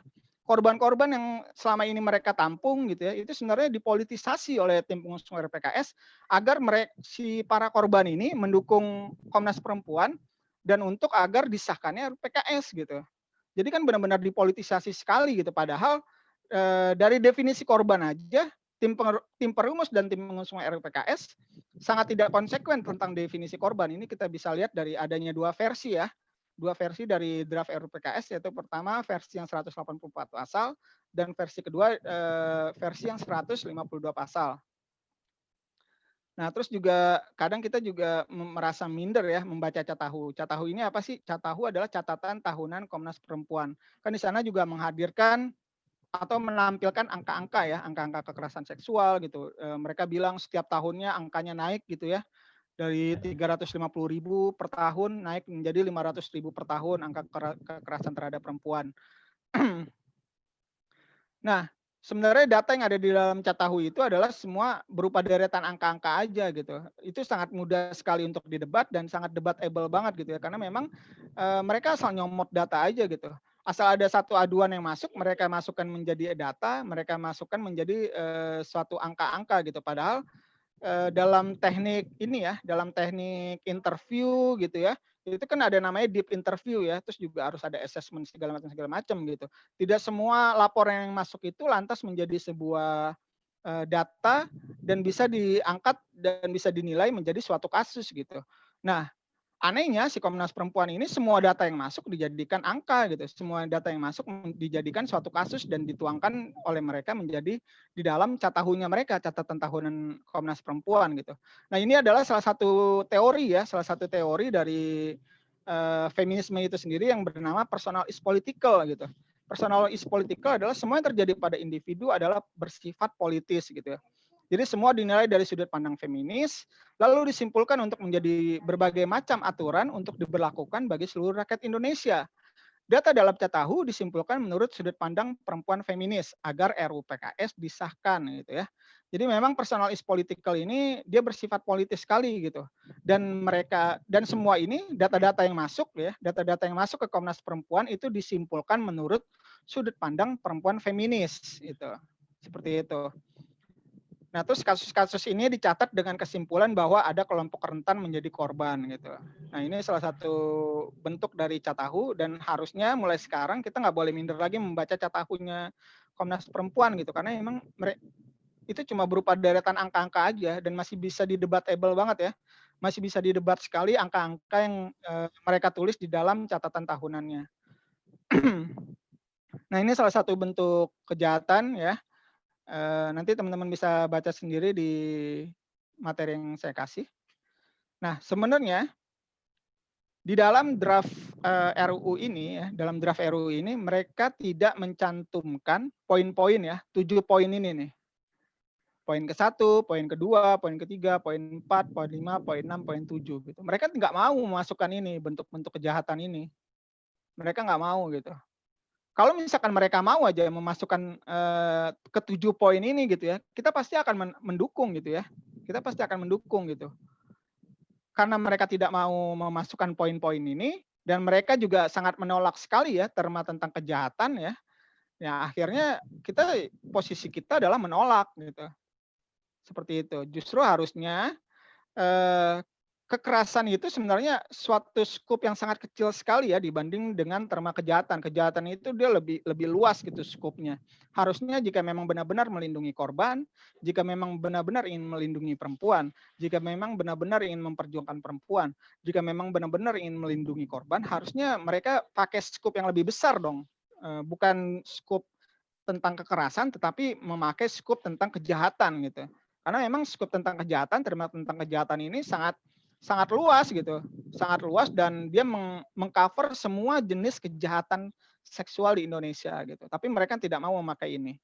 G: Korban-korban yang selama ini mereka tampung gitu ya, itu sebenarnya dipolitisasi oleh tim pengusung RUU PKS agar si para korban ini mendukung Komnas Perempuan dan untuk agar disahkannya RUU PKS gitu. Jadi kan benar-benar dipolitisasi sekali gitu, padahal dari definisi korban aja tim perumus dan tim mengusung RUU PKS sangat tidak konsekuen tentang definisi korban. Ini kita bisa lihat dari adanya dua versi ya. Dua versi dari draft RUU PKS, yaitu pertama versi yang 184 pasal dan versi kedua versi yang 152 pasal. Nah, terus juga kadang kita juga merasa minder ya membaca Catahu. Catahu ini apa sih? Catahu adalah catatan tahunan Komnas Perempuan. Kan di sana juga menghadirkan atau menampilkan angka-angka ya, angka-angka kekerasan seksual gitu. Mereka bilang setiap tahunnya angkanya naik gitu ya. Dari 350.000 per tahun naik menjadi 500.000 per tahun angka kekerasan terhadap perempuan. Nah, sebenarnya data yang ada di dalam Catahu itu adalah semua berupa deretan angka-angka aja gitu. Itu sangat mudah sekali untuk didebat dan sangat debatable banget gitu ya, karena memang mereka asal nyomot data aja gitu. Asal ada satu aduan yang masuk, mereka masukkan menjadi data, mereka masukkan menjadi suatu angka-angka gitu. Padahal dalam teknik ini ya, dalam teknik interview gitu ya, itu kan ada namanya deep interview ya, terus juga harus ada assessment segala macam gitu. Tidak semua laporan yang masuk itu lantas menjadi sebuah data dan bisa diangkat dan bisa dinilai menjadi suatu kasus gitu. Nah, anehnya si Komnas Perempuan ini semua data yang masuk dijadikan angka gitu. Semua data yang masuk dijadikan suatu kasus dan dituangkan oleh mereka menjadi di dalam catahunya mereka, catatan tahunan Komnas Perempuan gitu. Nah, ini adalah salah satu teori ya, salah satu teori dari feminisme itu sendiri yang bernama personal is political gitu. Personal is political adalah semua yang terjadi pada individu adalah bersifat politis gitu ya. Jadi semua dinilai dari sudut pandang feminis, lalu disimpulkan untuk menjadi berbagai macam aturan untuk diberlakukan bagi seluruh rakyat Indonesia. Data dalam Catahu disimpulkan menurut sudut pandang perempuan feminis agar RUU PKS disahkan gitu ya. Jadi memang personal is political ini dia bersifat politis sekali gitu. Dan semua ini data-data yang masuk ya, data-data yang masuk ke Komnas Perempuan itu disimpulkan menurut sudut pandang perempuan feminis gitu. Seperti itu. Nah, terus kasus-kasus ini dicatat dengan kesimpulan bahwa ada kelompok rentan menjadi korban gitu. Nah, ini salah satu bentuk dari Catahu dan harusnya mulai sekarang kita nggak boleh minder lagi membaca Catahunya Komnas Perempuan gitu, karena memang itu cuma berupa deretan angka-angka aja dan masih bisa didebatable banget ya. Masih bisa didebat sekali angka-angka yang mereka tulis di dalam catatan tahunannya. Nah, ini salah satu bentuk kejahatan ya. Nanti teman-teman bisa baca sendiri di materi yang saya kasih. Nah, sebenarnya di dalam draft RUU ini ya, dalam draft RUU ini mereka tidak mencantumkan poin-poin ya, 7 poin ini nih. Poin ke-1, poin kedua, poin ketiga, poin 4, poin 5, poin 6, poin 7 gitu. Mereka nggak mau memasukkan ini bentuk-bentuk kejahatan ini. Mereka nggak mau gitu. Kalau misalkan mereka mau aja memasukkan ke-7 poin ini gitu ya, kita pasti akan mendukung gitu ya. Kita pasti akan mendukung gitu. Karena mereka tidak mau memasukkan poin-poin ini dan mereka juga sangat menolak sekali ya terma tentang kejahatan ya. Ya akhirnya posisi kita adalah menolak gitu. Seperti itu. Justru harusnya kekerasan itu sebenarnya suatu skup yang sangat kecil sekali ya dibanding dengan terma kejahatan. Kejahatan itu dia lebih luas gitu skupnya. Harusnya jika memang benar-benar melindungi korban, jika memang benar-benar ingin melindungi perempuan, jika memang benar-benar ingin memperjuangkan perempuan, jika memang benar-benar ingin melindungi korban, harusnya mereka pakai skup yang lebih besar dong. Bukan skup tentang kekerasan, tetapi memakai skup tentang kejahatan gitu. Karena memang skup tentang kejahatan, terma tentang kejahatan ini sangat luas gitu, sangat luas dan dia mengcover semua jenis kejahatan seksual di Indonesia gitu. Tapi mereka tidak mau memakai ini.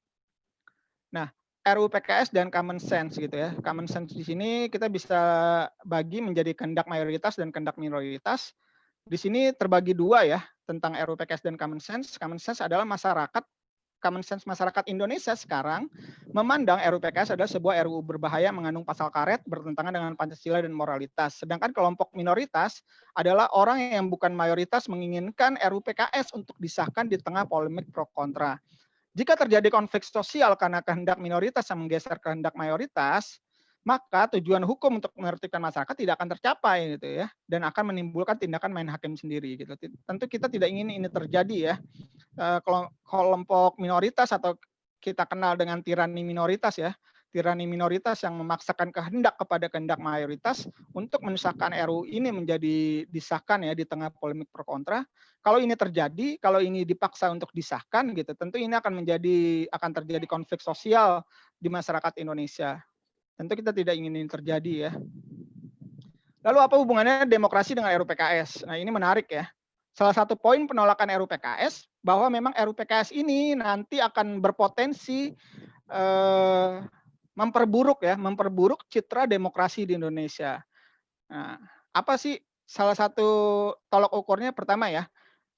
G: Nah, RUU PKS dan common sense gitu ya. Common sense di sini kita bisa bagi menjadi kehendak mayoritas dan kehendak minoritas. Di sini terbagi dua ya tentang RUU PKS dan common sense. Common sense adalah common sense masyarakat Indonesia sekarang memandang RUU PKS adalah sebuah RUU berbahaya mengandung pasal karet bertentangan dengan Pancasila dan moralitas. Sedangkan kelompok minoritas adalah orang yang bukan mayoritas menginginkan RUU PKS untuk disahkan di tengah polemik pro kontra. Jika terjadi konflik sosial karena kehendak minoritas yang menggeser kehendak mayoritas, maka tujuan hukum untuk menertibkan masyarakat tidak akan tercapai gitu ya, dan akan menimbulkan tindakan main hakim sendiri gitu. Tentu kita tidak ingin ini terjadi ya. Kelompok minoritas atau kita kenal dengan tirani minoritas ya. tirani minoritas yang memaksakan kehendak kepada kehendak mayoritas untuk mensahkan RUU ini menjadi disahkan ya di tengah polemik pro kontra. Kalau ini terjadi, kalau ini dipaksa untuk disahkan gitu, tentu ini akan terjadi konflik sosial di masyarakat Indonesia. Tentu kita tidak ingin ini terjadi ya. Lalu apa hubungannya demokrasi dengan RUU PKS? Nah, ini menarik ya. Salah satu poin penolakan RUU PKS bahwa memang RUU PKS ini nanti akan berpotensi memperburuk citra demokrasi di Indonesia. Nah, apa sih salah satu tolok ukurnya? Pertama ya,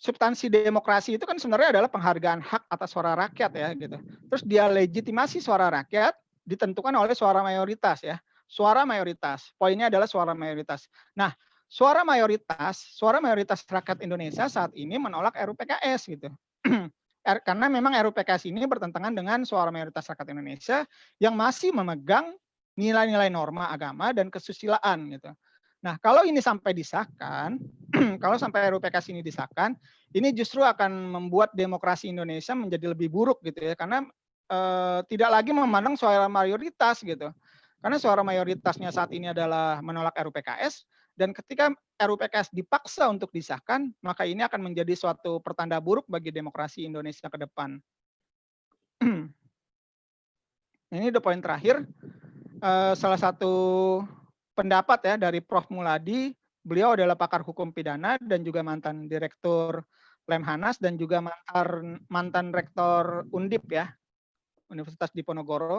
G: substansi demokrasi itu kan sebenarnya adalah penghargaan hak atas suara rakyat ya gitu. Terus dia legitimasi suara rakyat ditentukan oleh suara mayoritas ya. Suara mayoritas. Poinnya adalah suara mayoritas. Nah, suara mayoritas rakyat Indonesia saat ini menolak RUU PKS gitu. Karena memang RUU PKS ini bertentangan dengan suara mayoritas rakyat Indonesia yang masih memegang nilai-nilai norma agama dan kesusilaan gitu. Nah, kalau ini sampai disahkan, kalau sampai RUU PKS ini disahkan, ini justru akan membuat demokrasi Indonesia menjadi lebih buruk gitu ya, karena tidak lagi memandang suara mayoritas gitu. Karena suara mayoritasnya saat ini adalah menolak RUU PKS, dan ketika RUU PKS dipaksa untuk disahkan, maka ini akan menjadi suatu pertanda buruk bagi demokrasi Indonesia ke depan. Ini the poin terakhir, salah satu pendapat ya dari Prof. Muladi, beliau adalah pakar hukum pidana dan juga mantan direktur Lemhanas dan juga mantan rektor Undip ya, Universitas Diponegoro.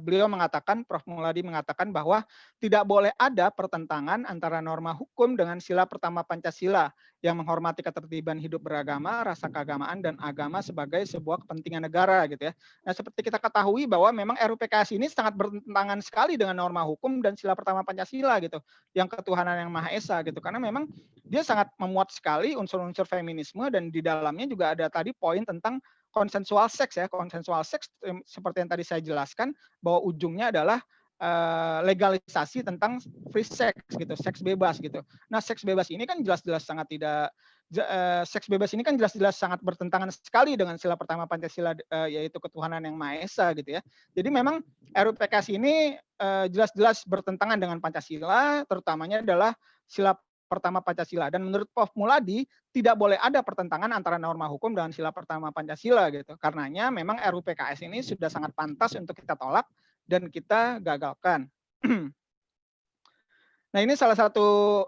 G: Beliau mengatakan, Prof. Muladi mengatakan bahwa tidak boleh ada pertentangan antara norma hukum dengan sila pertama Pancasila yang menghormati ketertiban hidup beragama, rasa keagamaan, dan agama sebagai sebuah kepentingan negara gitu ya. Nah, seperti kita ketahui bahwa memang RUU PKS ini sangat bertentangan sekali dengan norma hukum dan sila pertama Pancasila gitu, yang ketuhanan yang Maha Esa gitu, karena memang dia sangat memuat sekali unsur-unsur feminisme, dan di dalamnya juga ada tadi poin tentang konsensual seks ya, konsensual seks seperti yang tadi saya jelaskan bahwa ujungnya adalah legalisasi tentang free sex gitu, seks bebas gitu. Nah, seks bebas ini kan jelas-jelas sangat tidak seks bebas ini kan jelas-jelas sangat bertentangan sekali dengan sila pertama Pancasila, yaitu ketuhanan yang Maha Esa gitu ya. Jadi memang RUU PKS ini jelas-jelas bertentangan dengan Pancasila, terutamanya adalah sila pertama Pancasila, dan menurut Prof. Muladi tidak boleh ada pertentangan antara norma hukum dan sila pertama Pancasila gitu. Karenanya memang RUU PKS ini sudah sangat pantas untuk kita tolak dan kita gagalkan. Nah, ini salah satu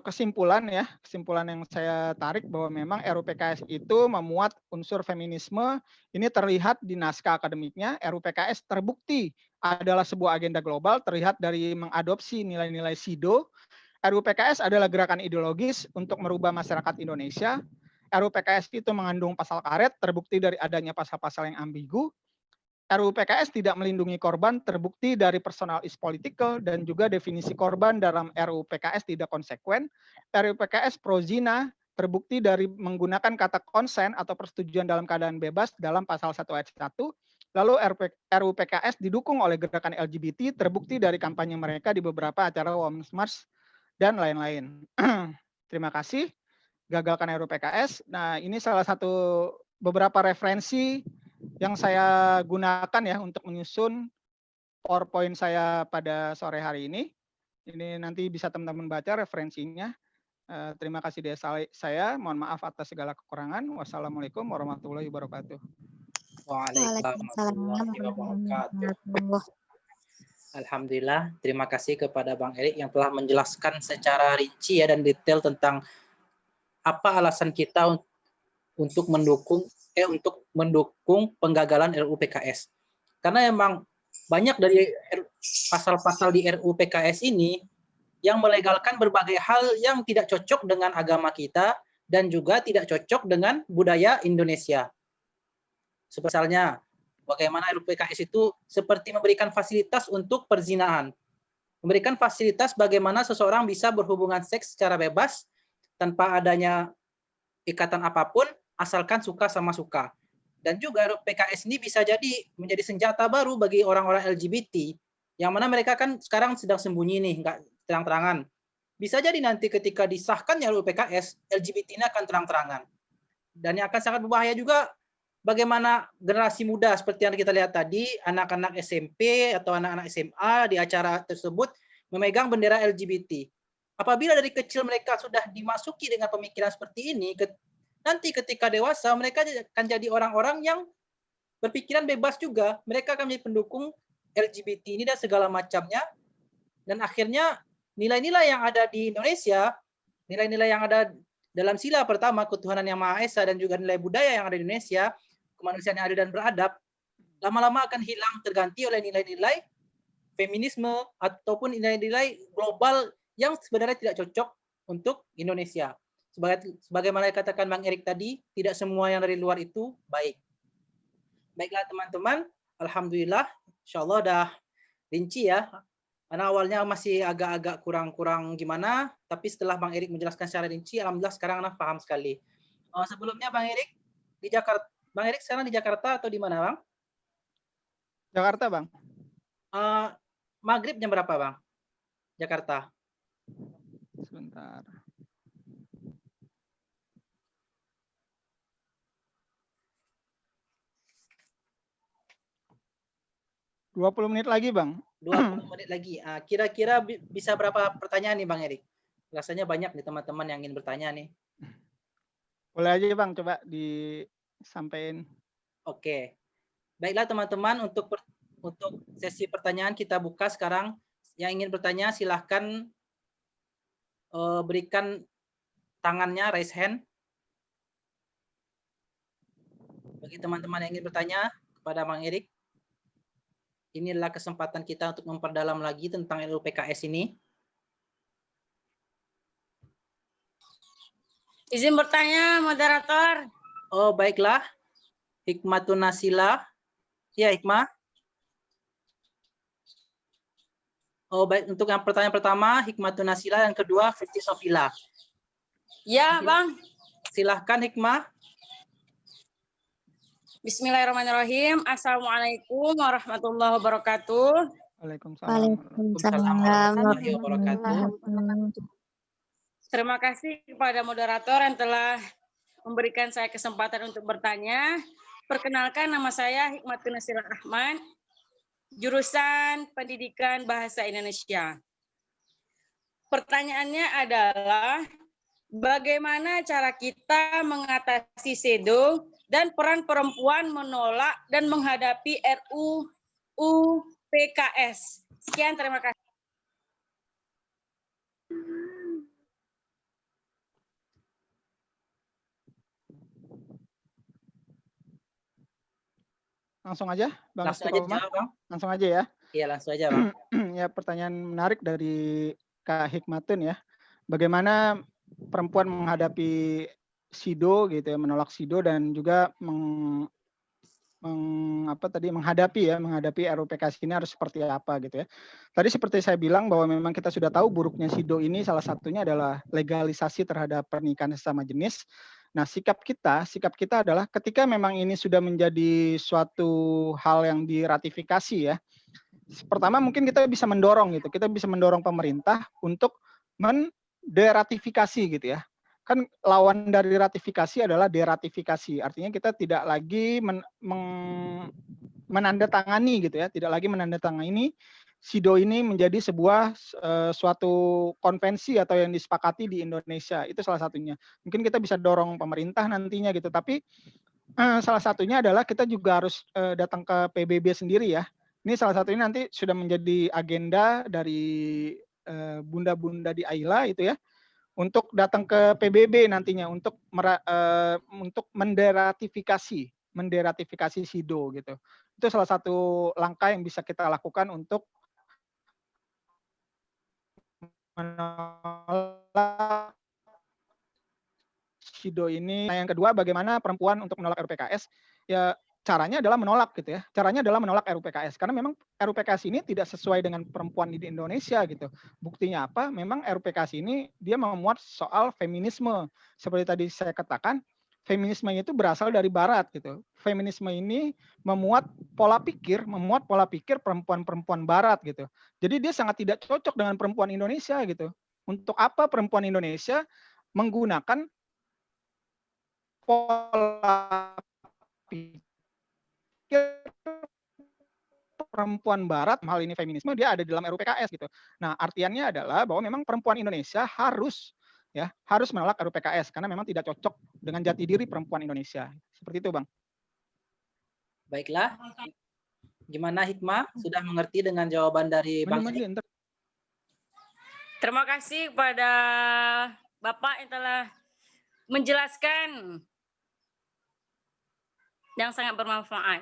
G: kesimpulan yang saya tarik bahwa memang RUU PKS itu memuat unsur feminisme. Ini terlihat di naskah akademiknya. RUU PKS terbukti adalah sebuah agenda global, terlihat dari mengadopsi nilai-nilai SIDO. RUU PKS adalah gerakan ideologis untuk merubah masyarakat Indonesia. RUU PKS itu mengandung pasal karet, terbukti dari adanya pasal-pasal yang ambigu. RUU PKS tidak melindungi korban, terbukti dari personal is political, dan juga definisi korban dalam RUU PKS tidak konsekuen. RUU PKS pro zina, terbukti dari menggunakan kata konsen atau persetujuan dalam keadaan bebas dalam pasal 1 ayat 1. Lalu RUU PKS didukung oleh gerakan LGBT, terbukti dari kampanye mereka di beberapa acara Women's March dan lain-lain. Terima kasih. Gagalkan RUU PKS. Nah, ini salah satu beberapa referensi yang saya gunakan ya untuk menyusun PowerPoint saya pada sore hari ini. Ini nanti bisa teman-teman baca referensinya. Terima kasih dari saya. Mohon maaf atas segala kekurangan. Wassalamualaikum warahmatullahi wabarakatuh.
F: Waalaikumsalam warahmatullahi wabarakatuh. Alhamdulillah, terima kasih kepada Bang Erik yang telah menjelaskan secara rinci ya dan detail tentang apa alasan kita untuk mendukung penggagalan RUU PKS. Karena memang banyak dari pasal-pasal di RUU PKS ini yang melegalkan berbagai hal yang tidak cocok dengan agama kita dan juga tidak cocok dengan budaya Indonesia. Misalnya, bagaimana RUU PKS itu seperti memberikan fasilitas untuk perzinahan. Memberikan fasilitas bagaimana seseorang bisa berhubungan seks secara bebas tanpa adanya ikatan apapun, asalkan suka sama suka. Dan juga RUU PKS ini bisa jadi menjadi senjata baru bagi orang-orang LGBT, yang mana mereka kan sekarang sedang sembunyi nih, nggak terang-terangan. Bisa jadi nanti ketika disahkannya RUU PKS, LGBT ini akan terang-terangan. Dan yang akan sangat berbahaya juga, bagaimana generasi muda seperti yang kita lihat tadi, anak-anak SMP atau anak-anak SMA di acara tersebut memegang bendera LGBT. Apabila dari kecil mereka sudah dimasuki dengan pemikiran seperti ini, nanti ketika dewasa mereka akan jadi orang-orang yang berpikiran bebas juga. Mereka akan menjadi pendukung LGBT ini dan segala macamnya. Dan akhirnya nilai-nilai yang ada di Indonesia, nilai-nilai yang ada dalam sila pertama, ketuhanan yang Maha Esa, dan juga nilai budaya yang ada di Indonesia, kemanusiaan yang adil dan beradab, lama-lama akan hilang terganti oleh nilai-nilai feminisme ataupun nilai-nilai global yang sebenarnya tidak cocok untuk Indonesia. Sebagaimana dikatakan Bang Erik tadi, tidak semua yang dari luar itu baik. Baiklah teman-teman, alhamdulillah, insyaallah udah rinci ya. Karena awalnya masih agak-agak kurang-kurang gimana, tapi setelah Bang Erik menjelaskan secara rinci, alhamdulillah sekarang anak paham sekali. Sebelumnya Bang Erik di Jakarta, Bang Erik sekarang di Jakarta atau di mana Bang?
G: Jakarta Bang.
F: Maghrib jam berapa Bang? Jakarta.
G: Sebentar. ...20 menit lagi Bang.
F: 20 menit lagi. Kira-kira bisa berapa pertanyaan nih Bang Erik? Rasanya banyak nih teman-teman yang ingin bertanya nih.
G: Boleh aja Bang, coba disampaikan.
F: Oke. Baiklah teman-teman, untuk sesi pertanyaan kita buka sekarang. Yang ingin bertanya silahkan berikan tangannya, raise hand. Bagi teman-teman yang ingin bertanya kepada Bang Erik, ini adalah kesempatan kita untuk memperdalam lagi tentang RUU PKS ini.
B: Izin bertanya, moderator.
F: Oh, baiklah. Hikmatun Nasila. Ya, Hikmah. Oh, baik. Untuk yang pertanyaan pertama, Hikmatun Nasila. Yang kedua, Fifty Sofila.
B: Ya, Bang.
F: Silahkan, Hikmah.
B: Bismillahirrahmanirrahim. Assalamualaikum warahmatullahi wabarakatuh.
G: Waalaikumsalam.
F: Warahmatullahi wabarakatuh.
B: Terima kasih kepada moderator yang telah memberikan saya kesempatan untuk bertanya. Perkenalkan, nama saya Hikmatun Nasila Ahmad, jurusan Pendidikan Bahasa Indonesia. Pertanyaannya adalah, bagaimana cara kita mengatasi SEDO dan peran perempuan menolak dan menghadapi RUU PKS? Sekian, terima kasih.
G: Langsung aja, Bang.
F: Langsung aja jawab, Bang.
G: Langsung aja ya.
F: Iya, langsung aja, Bang.
G: Ya, pertanyaan menarik dari Kak Hikmatun ya. Bagaimana perempuan menghadapi SIDO gitu ya, menolak SIDO dan juga menghadapi RUU PKS ini harus seperti apa gitu ya. Tadi seperti saya bilang bahwa memang kita sudah tahu buruknya SIDO ini salah satunya adalah legalisasi terhadap pernikahan sesama jenis. Nah, sikap kita adalah ketika memang ini sudah menjadi suatu hal yang diratifikasi ya. Pertama mungkin kita bisa mendorong gitu. Kita bisa mendorong pemerintah untuk menderatifikasi gitu ya. Kan lawan dari ratifikasi adalah deratifikasi. Artinya kita tidak lagi menandatangani gitu ya, tidak lagi menandatangani SIDO ini menjadi sebuah suatu konvensi atau yang disepakati di Indonesia. Itu salah satunya. Mungkin kita bisa dorong pemerintah nantinya gitu, tapi salah satunya adalah kita juga harus datang ke PBB sendiri ya. Ini salah satunya nanti sudah menjadi agenda dari bunda-bunda di AILA itu ya, untuk datang ke PBB nantinya untuk menderatifikasi SIDO gitu. Itu salah satu langkah yang bisa kita lakukan untuk menolak SIDO ini. Nah, yang kedua, bagaimana perempuan untuk menolak RUU PKS? Ya, caranya adalah menolak gitu ya. Caranya adalah menolak RUU PKS karena memang RUU PKS ini tidak sesuai dengan perempuan di Indonesia gitu. Buktinya apa? Memang RUU PKS ini dia memuat soal feminisme. Seperti tadi saya katakan, feminisme itu berasal dari barat gitu. Feminisme ini memuat pola pikir perempuan-perempuan barat gitu. Jadi dia sangat tidak cocok dengan perempuan Indonesia gitu. Untuk apa perempuan Indonesia menggunakan pola pikir perempuan Barat, hal ini feminisme, dia ada di dalam RUU PKS gitu. Nah, artiannya adalah bahwa memang perempuan Indonesia harus menolak RUU PKS karena memang tidak cocok dengan jati diri perempuan Indonesia. Seperti itu, Bang.
F: Baiklah. Gimana Hikmah? Sudah mengerti dengan jawaban dari Bang Erik?
B: Terima kasih kepada Bapak yang telah menjelaskan yang sangat bermanfaat.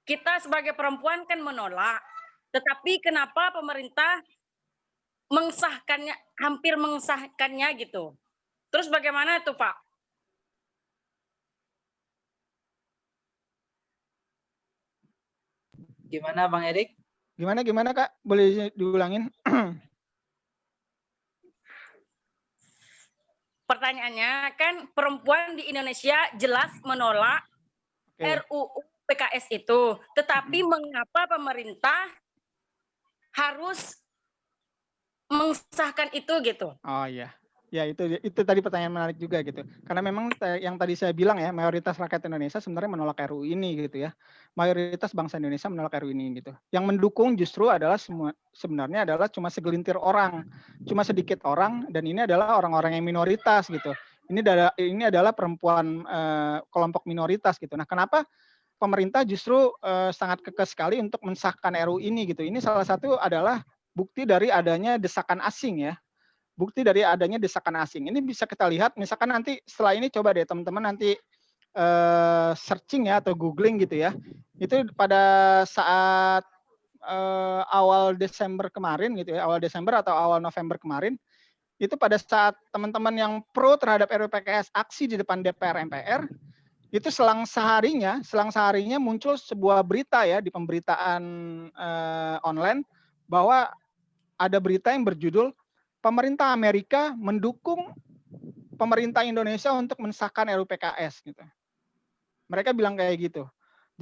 B: Kita sebagai perempuan kan menolak, tetapi kenapa pemerintah mengesahkannya, hampir mengesahkannya gitu. Terus bagaimana tuh Pak?
F: Gimana Bang Erik?
G: Gimana Kak? Boleh diulangin?
B: Pertanyaannya kan perempuan di Indonesia jelas menolak RUU PKS itu, tetapi mengapa pemerintah harus mengesahkan itu gitu?
G: Oh iya. Ya itu tadi pertanyaan menarik juga gitu. Karena memang yang tadi saya bilang ya, mayoritas rakyat Indonesia sebenarnya menolak RUU ini gitu ya. Mayoritas bangsa Indonesia menolak RUU ini gitu. Yang mendukung justru adalah sebenarnya adalah cuma segelintir orang, cuma sedikit orang, dan ini adalah orang-orang yang minoritas gitu. Ini adalah perempuan kelompok minoritas gitu. Nah, kenapa pemerintah justru sangat kekeh sekali untuk mensahkan RUU ini gitu. Ini salah satu adalah bukti dari adanya desakan asing ya. Bukti dari adanya desakan asing. Ini bisa kita lihat, misalkan nanti setelah ini coba deh teman-teman nanti searching ya atau googling gitu ya. Itu pada saat awal Desember kemarin gitu ya, awal Desember atau awal November kemarin, itu pada saat teman-teman yang pro terhadap RUU PKS aksi di depan DPR MPR, itu selang seharinya muncul sebuah berita ya di pemberitaan online bahwa ada berita yang berjudul pemerintah Amerika mendukung pemerintah Indonesia untuk mensahkan RUU PKS gitu. Mereka bilang kayak gitu.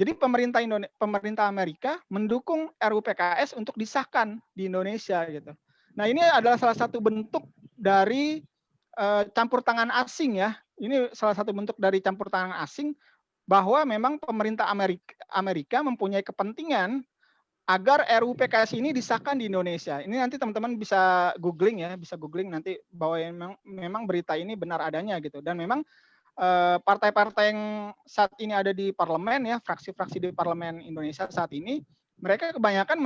G: Jadi pemerintah Amerika mendukung RUU PKS untuk disahkan di Indonesia gitu. Nah, ini adalah salah satu bentuk dari campur tangan asing ya. Ini salah satu bentuk dari campur tangan asing bahwa memang pemerintah Amerika mempunyai kepentingan agar RUU PKS ini disahkan di Indonesia. Ini nanti teman-teman bisa googling nanti bahwa memang berita ini benar adanya gitu. Dan memang partai-partai yang saat ini ada di parlemen ya, fraksi-fraksi di parlemen Indonesia saat ini, mereka kebanyakan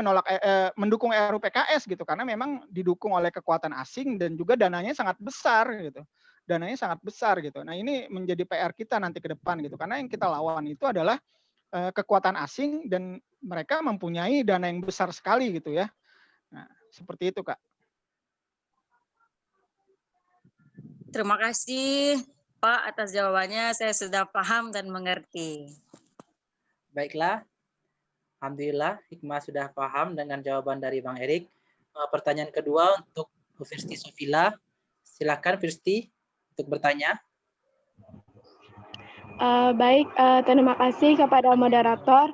G: mendukung RUU PKS gitu karena memang didukung oleh kekuatan asing dan juga dananya sangat besar gitu. Dananya sangat besar gitu. Nah, ini menjadi PR kita nanti ke depan gitu. Karena yang kita lawan itu adalah kekuatan asing dan mereka mempunyai dana yang besar sekali gitu ya. Nah, seperti itu Kak.
B: Terima kasih Pak atas jawabannya, saya sudah paham dan mengerti.
F: Baiklah, alhamdulillah Hikmah sudah paham dengan jawaban dari Bang Erik. Pertanyaan kedua untuk Bu Firsti Sofila. Silakan Firsti untuk bertanya.
E: Baik, terima kasih kepada moderator.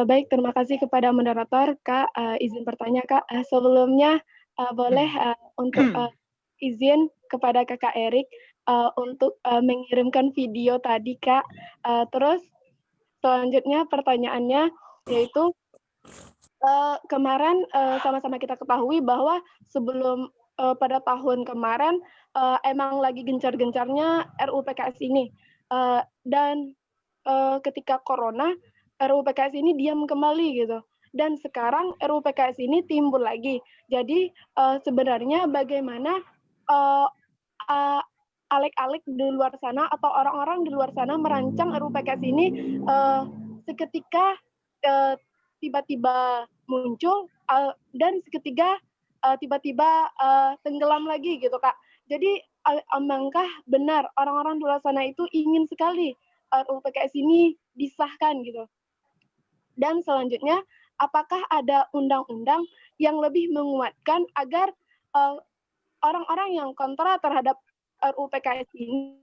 E: Baik, terima kasih kepada moderator. Kak, izin bertanya Kak. Sebelumnya boleh untuk izin kepada Kakak Erik untuk mengirimkan video tadi Kak. Terus selanjutnya pertanyaannya yaitu kemarin sama-sama kita ketahui bahwa sebelum pada tahun kemarin emang lagi gencar-gencarnya RUU PKS ini dan ketika corona RUU PKS ini diam kembali gitu dan sekarang RUU PKS ini timbul lagi. Jadi sebenarnya bagaimana alek-alek di luar sana atau orang-orang di luar sana merancang RUU PKS ini seketika tiba-tiba muncul dan seketika tiba-tiba tenggelam lagi gitu Kak. Jadi apakah benar orang-orang di luar sana itu ingin sekali RUU PKS ini disahkan gitu. Dan selanjutnya apakah ada undang-undang yang lebih menguatkan agar orang-orang yang kontra terhadap RUU PKS ini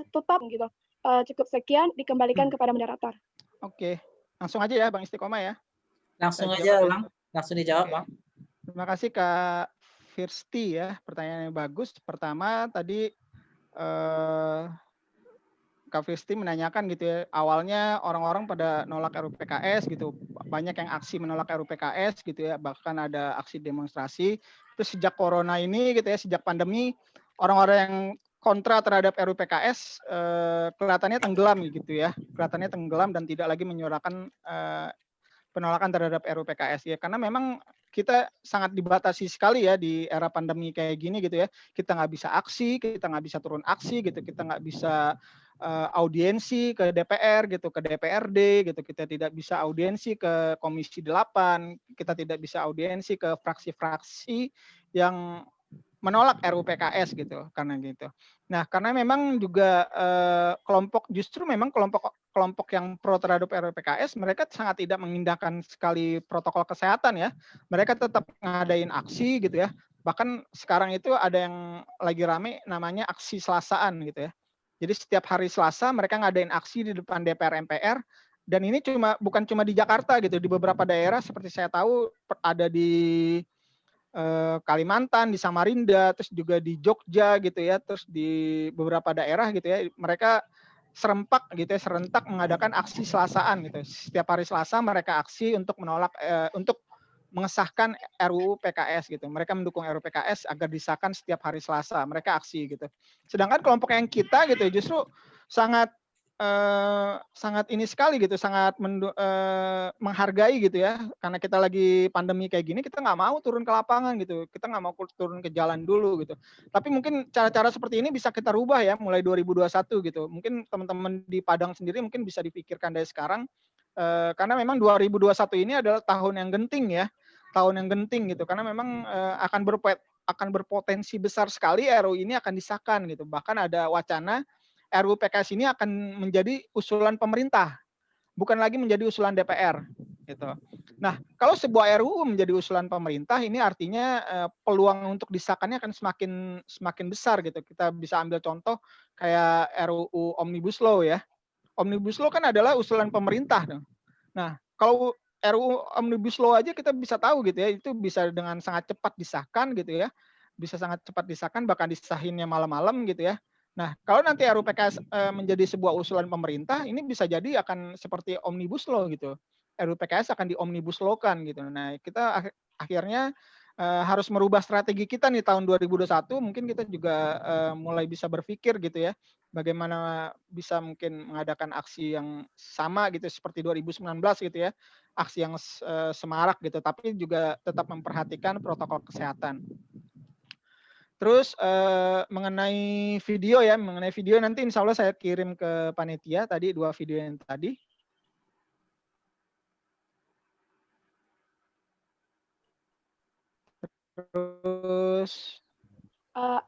E: tetap gitu. Cukup sekian, dikembalikan kepada moderator.
G: Oke, langsung aja ya Bang Istiqomah ya.
F: Langsung aja Bang. Langsung dijawab,
G: Oke.
F: Bang.
G: Terima kasih Kak Firsti ya, pertanyaannya bagus. Pertama tadi Kak Firsti menanyakan gitu ya, awalnya orang-orang pada nolak RUU PKS gitu, banyak yang aksi menolak RUU PKS gitu ya, bahkan ada aksi demonstrasi. Terus sejak corona ini gitu ya, sejak pandemi, orang-orang yang kontra terhadap RUU PKS kelihatannya tenggelam gitu ya, kelihatannya tenggelam dan tidak lagi menyuarakan penolakan terhadap RUU PKS ya, karena memang kita sangat dibatasi sekali ya di era pandemi kayak gini gitu ya. Kita nggak bisa aksi, kita nggak bisa turun aksi gitu, kita nggak bisa audiensi ke DPR gitu, ke DPRD gitu, kita tidak bisa audiensi ke Komisi 8, kita tidak bisa audiensi ke fraksi-fraksi yang menolak RUU PKS gitu, karena gitu. Nah, karena memang juga justru memang kelompok yang pro terhadap RUU PKS, mereka sangat tidak mengindahkan sekali protokol kesehatan ya. Mereka tetap ngadain aksi gitu ya. Bahkan sekarang itu ada yang lagi rame namanya aksi Selasaan gitu ya. Jadi setiap hari Selasa mereka ngadain aksi di depan DPR MPR, dan ini bukan cuma di Jakarta gitu, di beberapa daerah seperti saya tahu ada di Kalimantan, di Samarinda, terus juga di Jogja gitu ya, terus di beberapa daerah gitu ya, mereka serentak mengadakan aksi Selasaan gitu. Setiap hari Selasa mereka aksi untuk menolak untuk mengesahkan RUU PKS gitu. Mereka mendukung RUU PKS agar disahkan setiap hari Selasa. Mereka aksi gitu. Sedangkan kelompok yang kita gitu justru sangat ini sekali gitu, sangat menghargai gitu ya, karena kita lagi pandemi kayak gini, kita nggak mau turun ke lapangan gitu, kita nggak mau turun ke jalan dulu gitu. Tapi mungkin cara-cara seperti ini bisa kita rubah ya, mulai 2021 gitu. Mungkin teman-teman di Padang sendiri mungkin bisa dipikirkan dari sekarang, karena memang 2021 ini adalah tahun yang genting ya, tahun yang genting gitu, karena memang akan berpotensi besar sekali RUU ini akan disahkan gitu. Bahkan ada wacana RUU PKS ini akan menjadi usulan pemerintah, bukan lagi menjadi usulan DPR gitu. Nah, kalau sebuah RUU menjadi usulan pemerintah, ini artinya peluang untuk disahkannya akan semakin besar gitu. Kita bisa ambil contoh kayak RUU Omnibus Law ya. Omnibus Law kan adalah usulan pemerintah. Nah, kalau RUU Omnibus Law aja kita bisa tahu gitu ya, itu bisa dengan sangat cepat disahkan gitu ya. Bisa sangat cepat disahkan, bahkan disahinnya malam-malam gitu ya. Nah, kalau nanti RUU PKS menjadi sebuah usulan pemerintah, ini bisa jadi akan seperti Omnibus Law gitu. RUU PKS akan di Omnibus Law-kan gitu. Nah, kita akhirnya harus merubah strategi kita nih tahun 2021. Mungkin kita juga mulai bisa berpikir gitu ya, bagaimana bisa mungkin mengadakan aksi yang sama gitu seperti 2019 gitu ya, aksi yang semarak gitu, tapi juga tetap memperhatikan protokol kesehatan. Terus mengenai video nanti insya Allah saya kirim ke panitia tadi 2 video yang tadi. Terus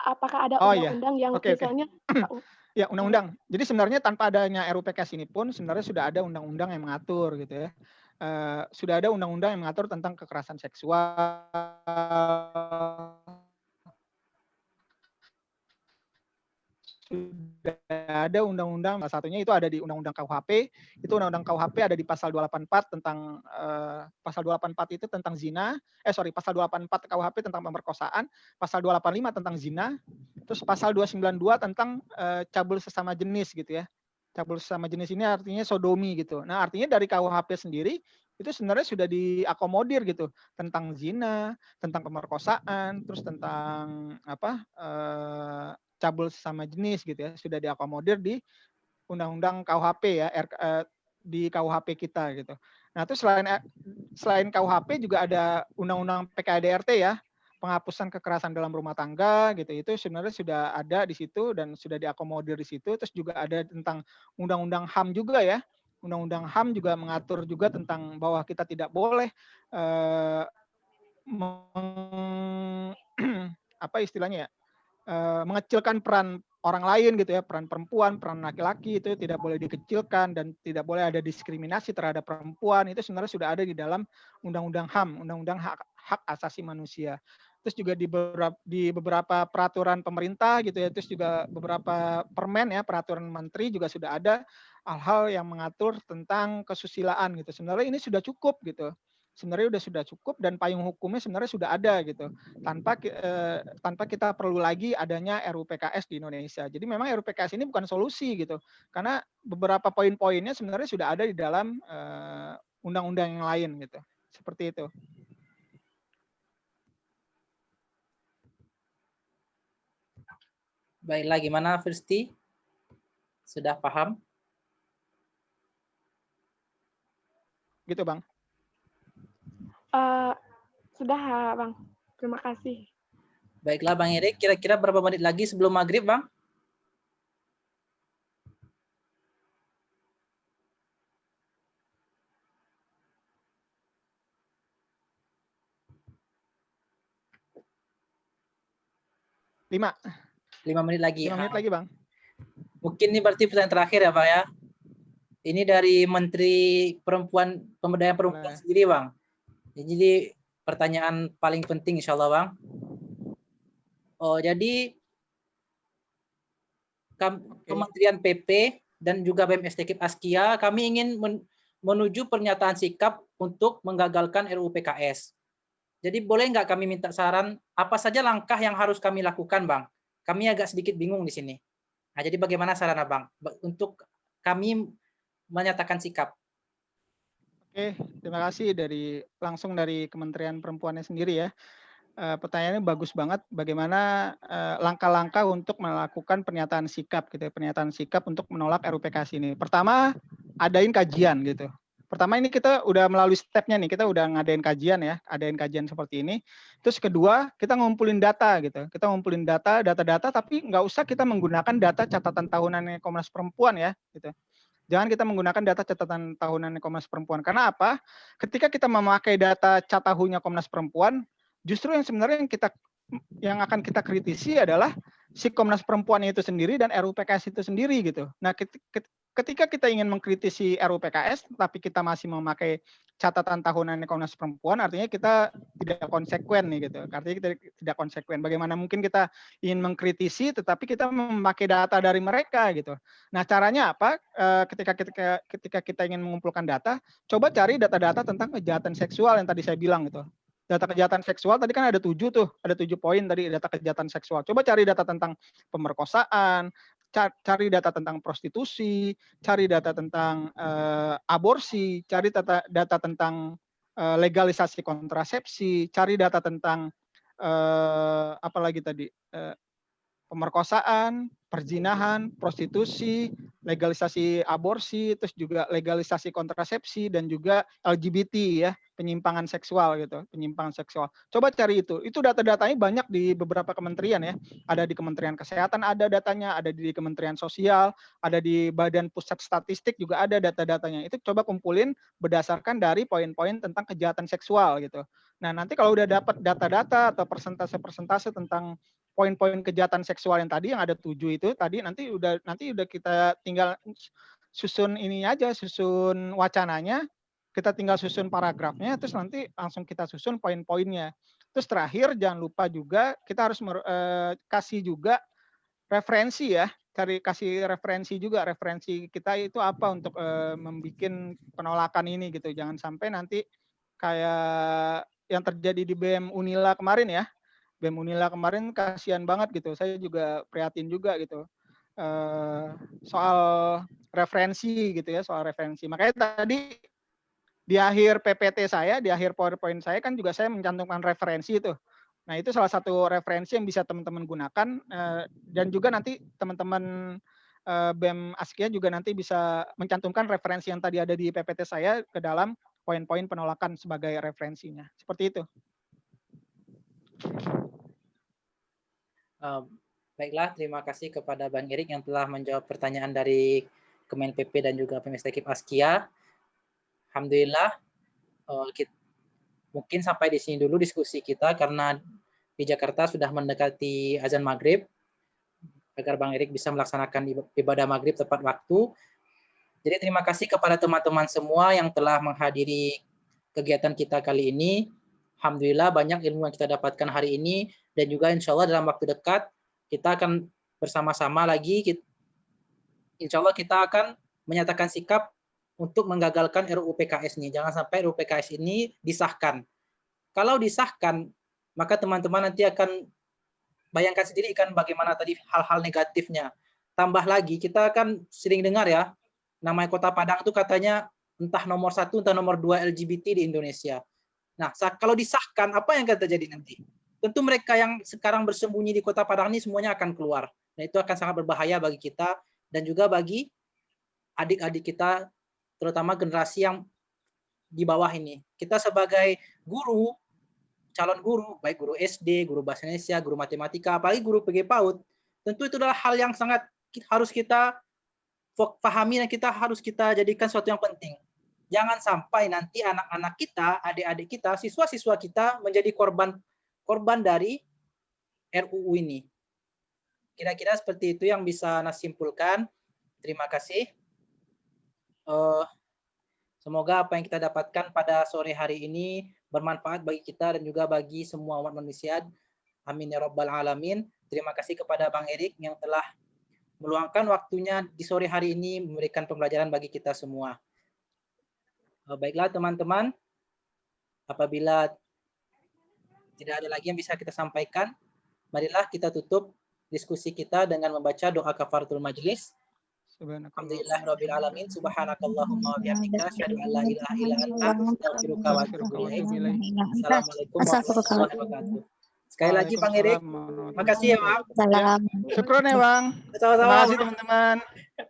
E: apakah ada undang-undang yang misalnya
G: ya, undang-undang. Jadi sebenarnya tanpa adanya RUU PKS ini pun sebenarnya sudah ada undang-undang yang mengatur gitu ya. Sudah ada undang-undang yang mengatur tentang kekerasan seksual. Sudah ada undang-undang, salah satunya itu ada di Undang-Undang KUHP. Itu Undang-Undang KUHP ada di pasal 284 tentang pasal 284 itu tentang zina. Pasal 284 KUHP tentang pemerkosaan, pasal 285 tentang zina, terus pasal 292 tentang cabul sesama jenis gitu ya. Cabul sesama jenis ini artinya sodomi gitu. Nah, artinya dari KUHP sendiri itu sebenarnya sudah diakomodir gitu, tentang zina, tentang pemerkosaan, terus tentang cabul sesama jenis gitu ya, sudah diakomodir di Undang-Undang KUHP ya, di KUHP kita gitu. Nah, itu selain KUHP juga ada Undang-Undang PKADRT ya, penghapusan kekerasan dalam rumah tangga gitu. Itu sebenarnya sudah ada di situ dan sudah diakomodir di situ. Terus juga ada tentang Undang-Undang HAM juga ya. Undang-Undang HAM juga mengatur juga tentang bahwa kita tidak boleh mengecilkan peran orang lain gitu ya, peran perempuan, peran laki-laki itu tidak boleh dikecilkan dan tidak boleh ada diskriminasi terhadap perempuan. Itu sebenarnya sudah ada di dalam Undang-Undang HAM, Undang-Undang Hak Asasi Manusia. Terus juga di beberapa peraturan pemerintah gitu ya, terus juga beberapa permen ya, peraturan menteri juga sudah ada hal-hal yang mengatur tentang kesusilaan gitu. Sebenarnya ini sudah cukup gitu. sebenarnya sudah cukup dan payung hukumnya sebenarnya sudah ada gitu. Tanpa kita perlu lagi adanya RUU PKS di Indonesia. Jadi memang RUU PKS ini bukan solusi gitu. Karena beberapa poin-poinnya sebenarnya sudah ada di dalam undang-undang yang lain gitu. Seperti itu.
F: Baiklah, gimana Firsti? Sudah paham?
G: Gitu, Bang.
E: Sudah, Bang. Terima kasih.
F: Baiklah, Bang Erik, kira-kira berapa menit lagi sebelum maghrib, Bang?
G: Lima
F: 5 menit lagi.
G: 5 menit lagi, Bang.
F: Mungkin ini berarti pertanyaan terakhir ya, Bang ya. Ini dari Menteri Pemberdayaan Perempuan sendiri, Bang. Jadi pertanyaan paling penting insya Allah, Bang. Oh, jadi Kementerian PP dan juga BMSTKIP Askia, kami ingin menuju pernyataan sikap untuk menggagalkan RUU PKS. Jadi boleh nggak kami minta saran apa saja langkah yang harus kami lakukan, Bang? Kami agak sedikit bingung di sini. Nah, jadi bagaimana saran Abang untuk kami menyatakan sikap?
G: Oke, terima kasih langsung dari Kementerian Perempuannya sendiri ya. Pertanyaannya bagus banget. Bagaimana langkah-langkah untuk melakukan pernyataan sikap gitu, pernyataan sikap untuk menolak RUU PKS ini. Pertama, adain kajian gitu. Pertama ini kita udah melalui stepnya nih, kita udah ngadain kajian ya, adain kajian seperti ini. Terus kedua, kita ngumpulin data gitu. Kita ngumpulin data-data, tapi nggak usah kita menggunakan data catatan tahunan Komnas Perempuan ya, gitu. Jangan kita menggunakan data catatan tahunan Komnas Perempuan. Karena apa? Ketika kita memakai data catahunya Komnas Perempuan, justru yang sebenarnya yang akan kita kritisi adalah si Komnas Perempuan itu sendiri dan RUU PKS itu sendiri gitu. Nah, ketika kita ingin mengkritisi RUU PKS, tapi kita masih memakai catatan tahunan Komnas Perempuan, artinya kita tidak konsekuen nih gitu. Artinya kita tidak konsekuen. Bagaimana mungkin kita ingin mengkritisi, tetapi kita memakai data dari mereka gitu. Nah, caranya apa? Ketika kita ingin mengumpulkan data, coba cari data-data tentang kejahatan seksual yang tadi saya bilang gitu. Data kejahatan seksual tadi kan ada 7 poin tadi data kejahatan seksual. Coba cari data tentang pemerkosaan, cari data tentang prostitusi, cari data tentang aborsi, cari data tentang legalisasi kontrasepsi, cari data tentang apa lagi tadi? Pemerkosaan, perzinahan, prostitusi, legalisasi aborsi, terus juga legalisasi kontrasepsi dan juga LGBT ya, penyimpangan seksual gitu, penyimpangan seksual. Coba cari itu. Itu data-datanya banyak di beberapa kementerian ya. Ada di Kementerian Kesehatan ada datanya, ada di Kementerian Sosial, ada di Badan Pusat Statistik juga ada data-datanya. Itu coba kumpulin berdasarkan dari poin-poin tentang kejahatan seksual gitu. Nah, nanti kalau udah dapat data-data atau persentase-persentase tentang poin-poin kejahatan seksual yang tadi yang ada 7 itu tadi nanti udah kita tinggal susun ini aja, susun wacananya, kita tinggal susun paragrafnya, terus nanti langsung kita susun poin-poinnya. Terus terakhir jangan lupa juga kita harus kasih juga referensi ya, kasih referensi juga, referensi kita itu apa untuk membuat penolakan ini gitu. Jangan sampai nanti kayak yang terjadi di BEM Unila kemarin ya. BEM Unila kemarin kasihan banget gitu. Saya juga prihatin juga gitu. Soal referensi gitu ya, soal referensi. Makanya tadi di akhir PPT saya, di akhir PowerPoint saya kan juga saya mencantumkan referensi itu. Nah, itu salah satu referensi yang bisa teman-teman gunakan dan juga nanti teman-teman BEM Askia juga nanti bisa mencantumkan referensi yang tadi ada di PPT saya ke dalam poin-poin penolakan sebagai referensinya. Seperti itu.
F: Baiklah, terima kasih kepada Bang Erik yang telah menjawab pertanyaan dari Kemen PP dan juga BMSTKIP Askia. Alhamdulillah, mungkin sampai di sini dulu diskusi kita karena di Jakarta sudah mendekati azan maghrib agar Bang Erik bisa melaksanakan ibadah maghrib tepat waktu. Jadi terima kasih kepada teman-teman semua yang telah menghadiri kegiatan kita kali ini. Alhamdulillah banyak ilmu yang kita dapatkan hari ini dan juga insya Allah dalam waktu dekat kita akan bersama-sama lagi. Insya Allah kita akan menyatakan sikap untuk menggagalkan RUU PKS ini. Jangan sampai RUU PKS ini disahkan. Kalau disahkan, maka teman-teman nanti akan bayangkan sendiri kan bagaimana tadi hal-hal negatifnya. Tambah lagi, kita kan sering dengar ya, namanya Kota Padang itu katanya entah nomor 1, entah nomor 2 LGBT di Indonesia. Nah, kalau disahkan, apa yang akan terjadi nanti? Tentu mereka yang sekarang bersembunyi di Kota Padang ini semuanya akan keluar. Nah, itu akan sangat berbahaya bagi kita dan juga bagi adik-adik kita, terutama generasi yang di bawah ini. Kita sebagai guru, calon guru, baik guru SD, guru bahasa Indonesia, guru matematika, apalagi guru PG PAUD, tentu itu adalah hal yang sangat harus kita pahami dan harus kita jadikan sesuatu yang penting. Jangan sampai nanti anak-anak kita, adik-adik kita, siswa-siswa kita menjadi korban dari RUU ini. Kira-kira seperti itu yang bisa Nas simpulkan. Terima kasih. Semoga apa yang kita dapatkan pada sore hari ini bermanfaat bagi kita dan juga bagi semua umat manusia. Amin ya rabbal alamin. Terima kasih kepada Bang Erik yang telah meluangkan waktunya di sore hari ini memberikan pembelajaran bagi kita semua. Baiklah teman-teman, apabila tidak ada lagi yang bisa kita sampaikan, marilah kita tutup diskusi kita dengan membaca doa kafaratul majlis. Alhamdulillahirabbil alamin, subhanakallahumma wa bihamdika, asyhadu an la ilaha illa anta, astaghfiruka wa atubu ilaik. Assalamualaikum warahmatullahi wabarakatuh. Sekali lagi Bang Erik, makasih ya Bang.
G: Syukron ya Bang. Terima kasih teman-teman.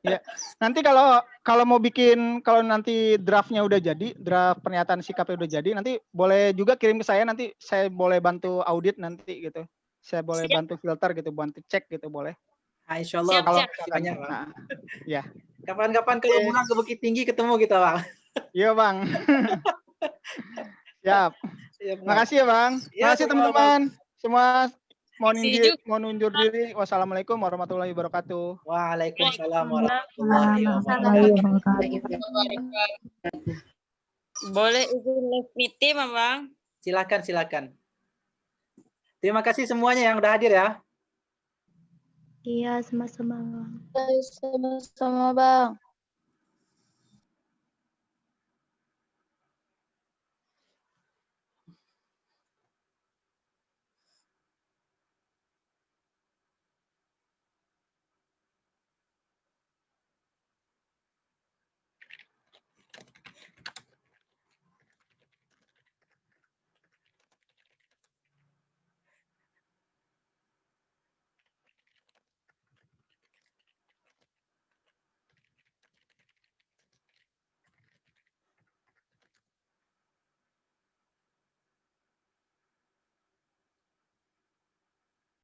G: Ya. Nanti kalau mau bikin, kalau nanti draftnya udah jadi, draft pernyataan sikapnya udah jadi, nanti boleh juga kirim ke saya, nanti saya boleh bantu audit nanti gitu. Saya boleh bantu filter gitu, bantu cek gitu boleh.
F: Nah, insya Allah kalau banyak Bang.
G: Nah, ya.
F: Kapan-kapan kalau pulang ke Bukit Tinggi ketemu kita Bang.
G: Iya Bang. Siap. Makasih ya Bang. Makasih teman-teman. Semua mohon undur diri. Wassalamualaikum warahmatullahi wabarakatuh.
F: Waalaikumsalam warahmatullahi wabarakatuh.
B: Boleh izin live meeting, Bang?
F: Silakan. Terima kasih semuanya yang udah hadir ya.
A: Iya, sama-sama Bang. Sama-sama Bang.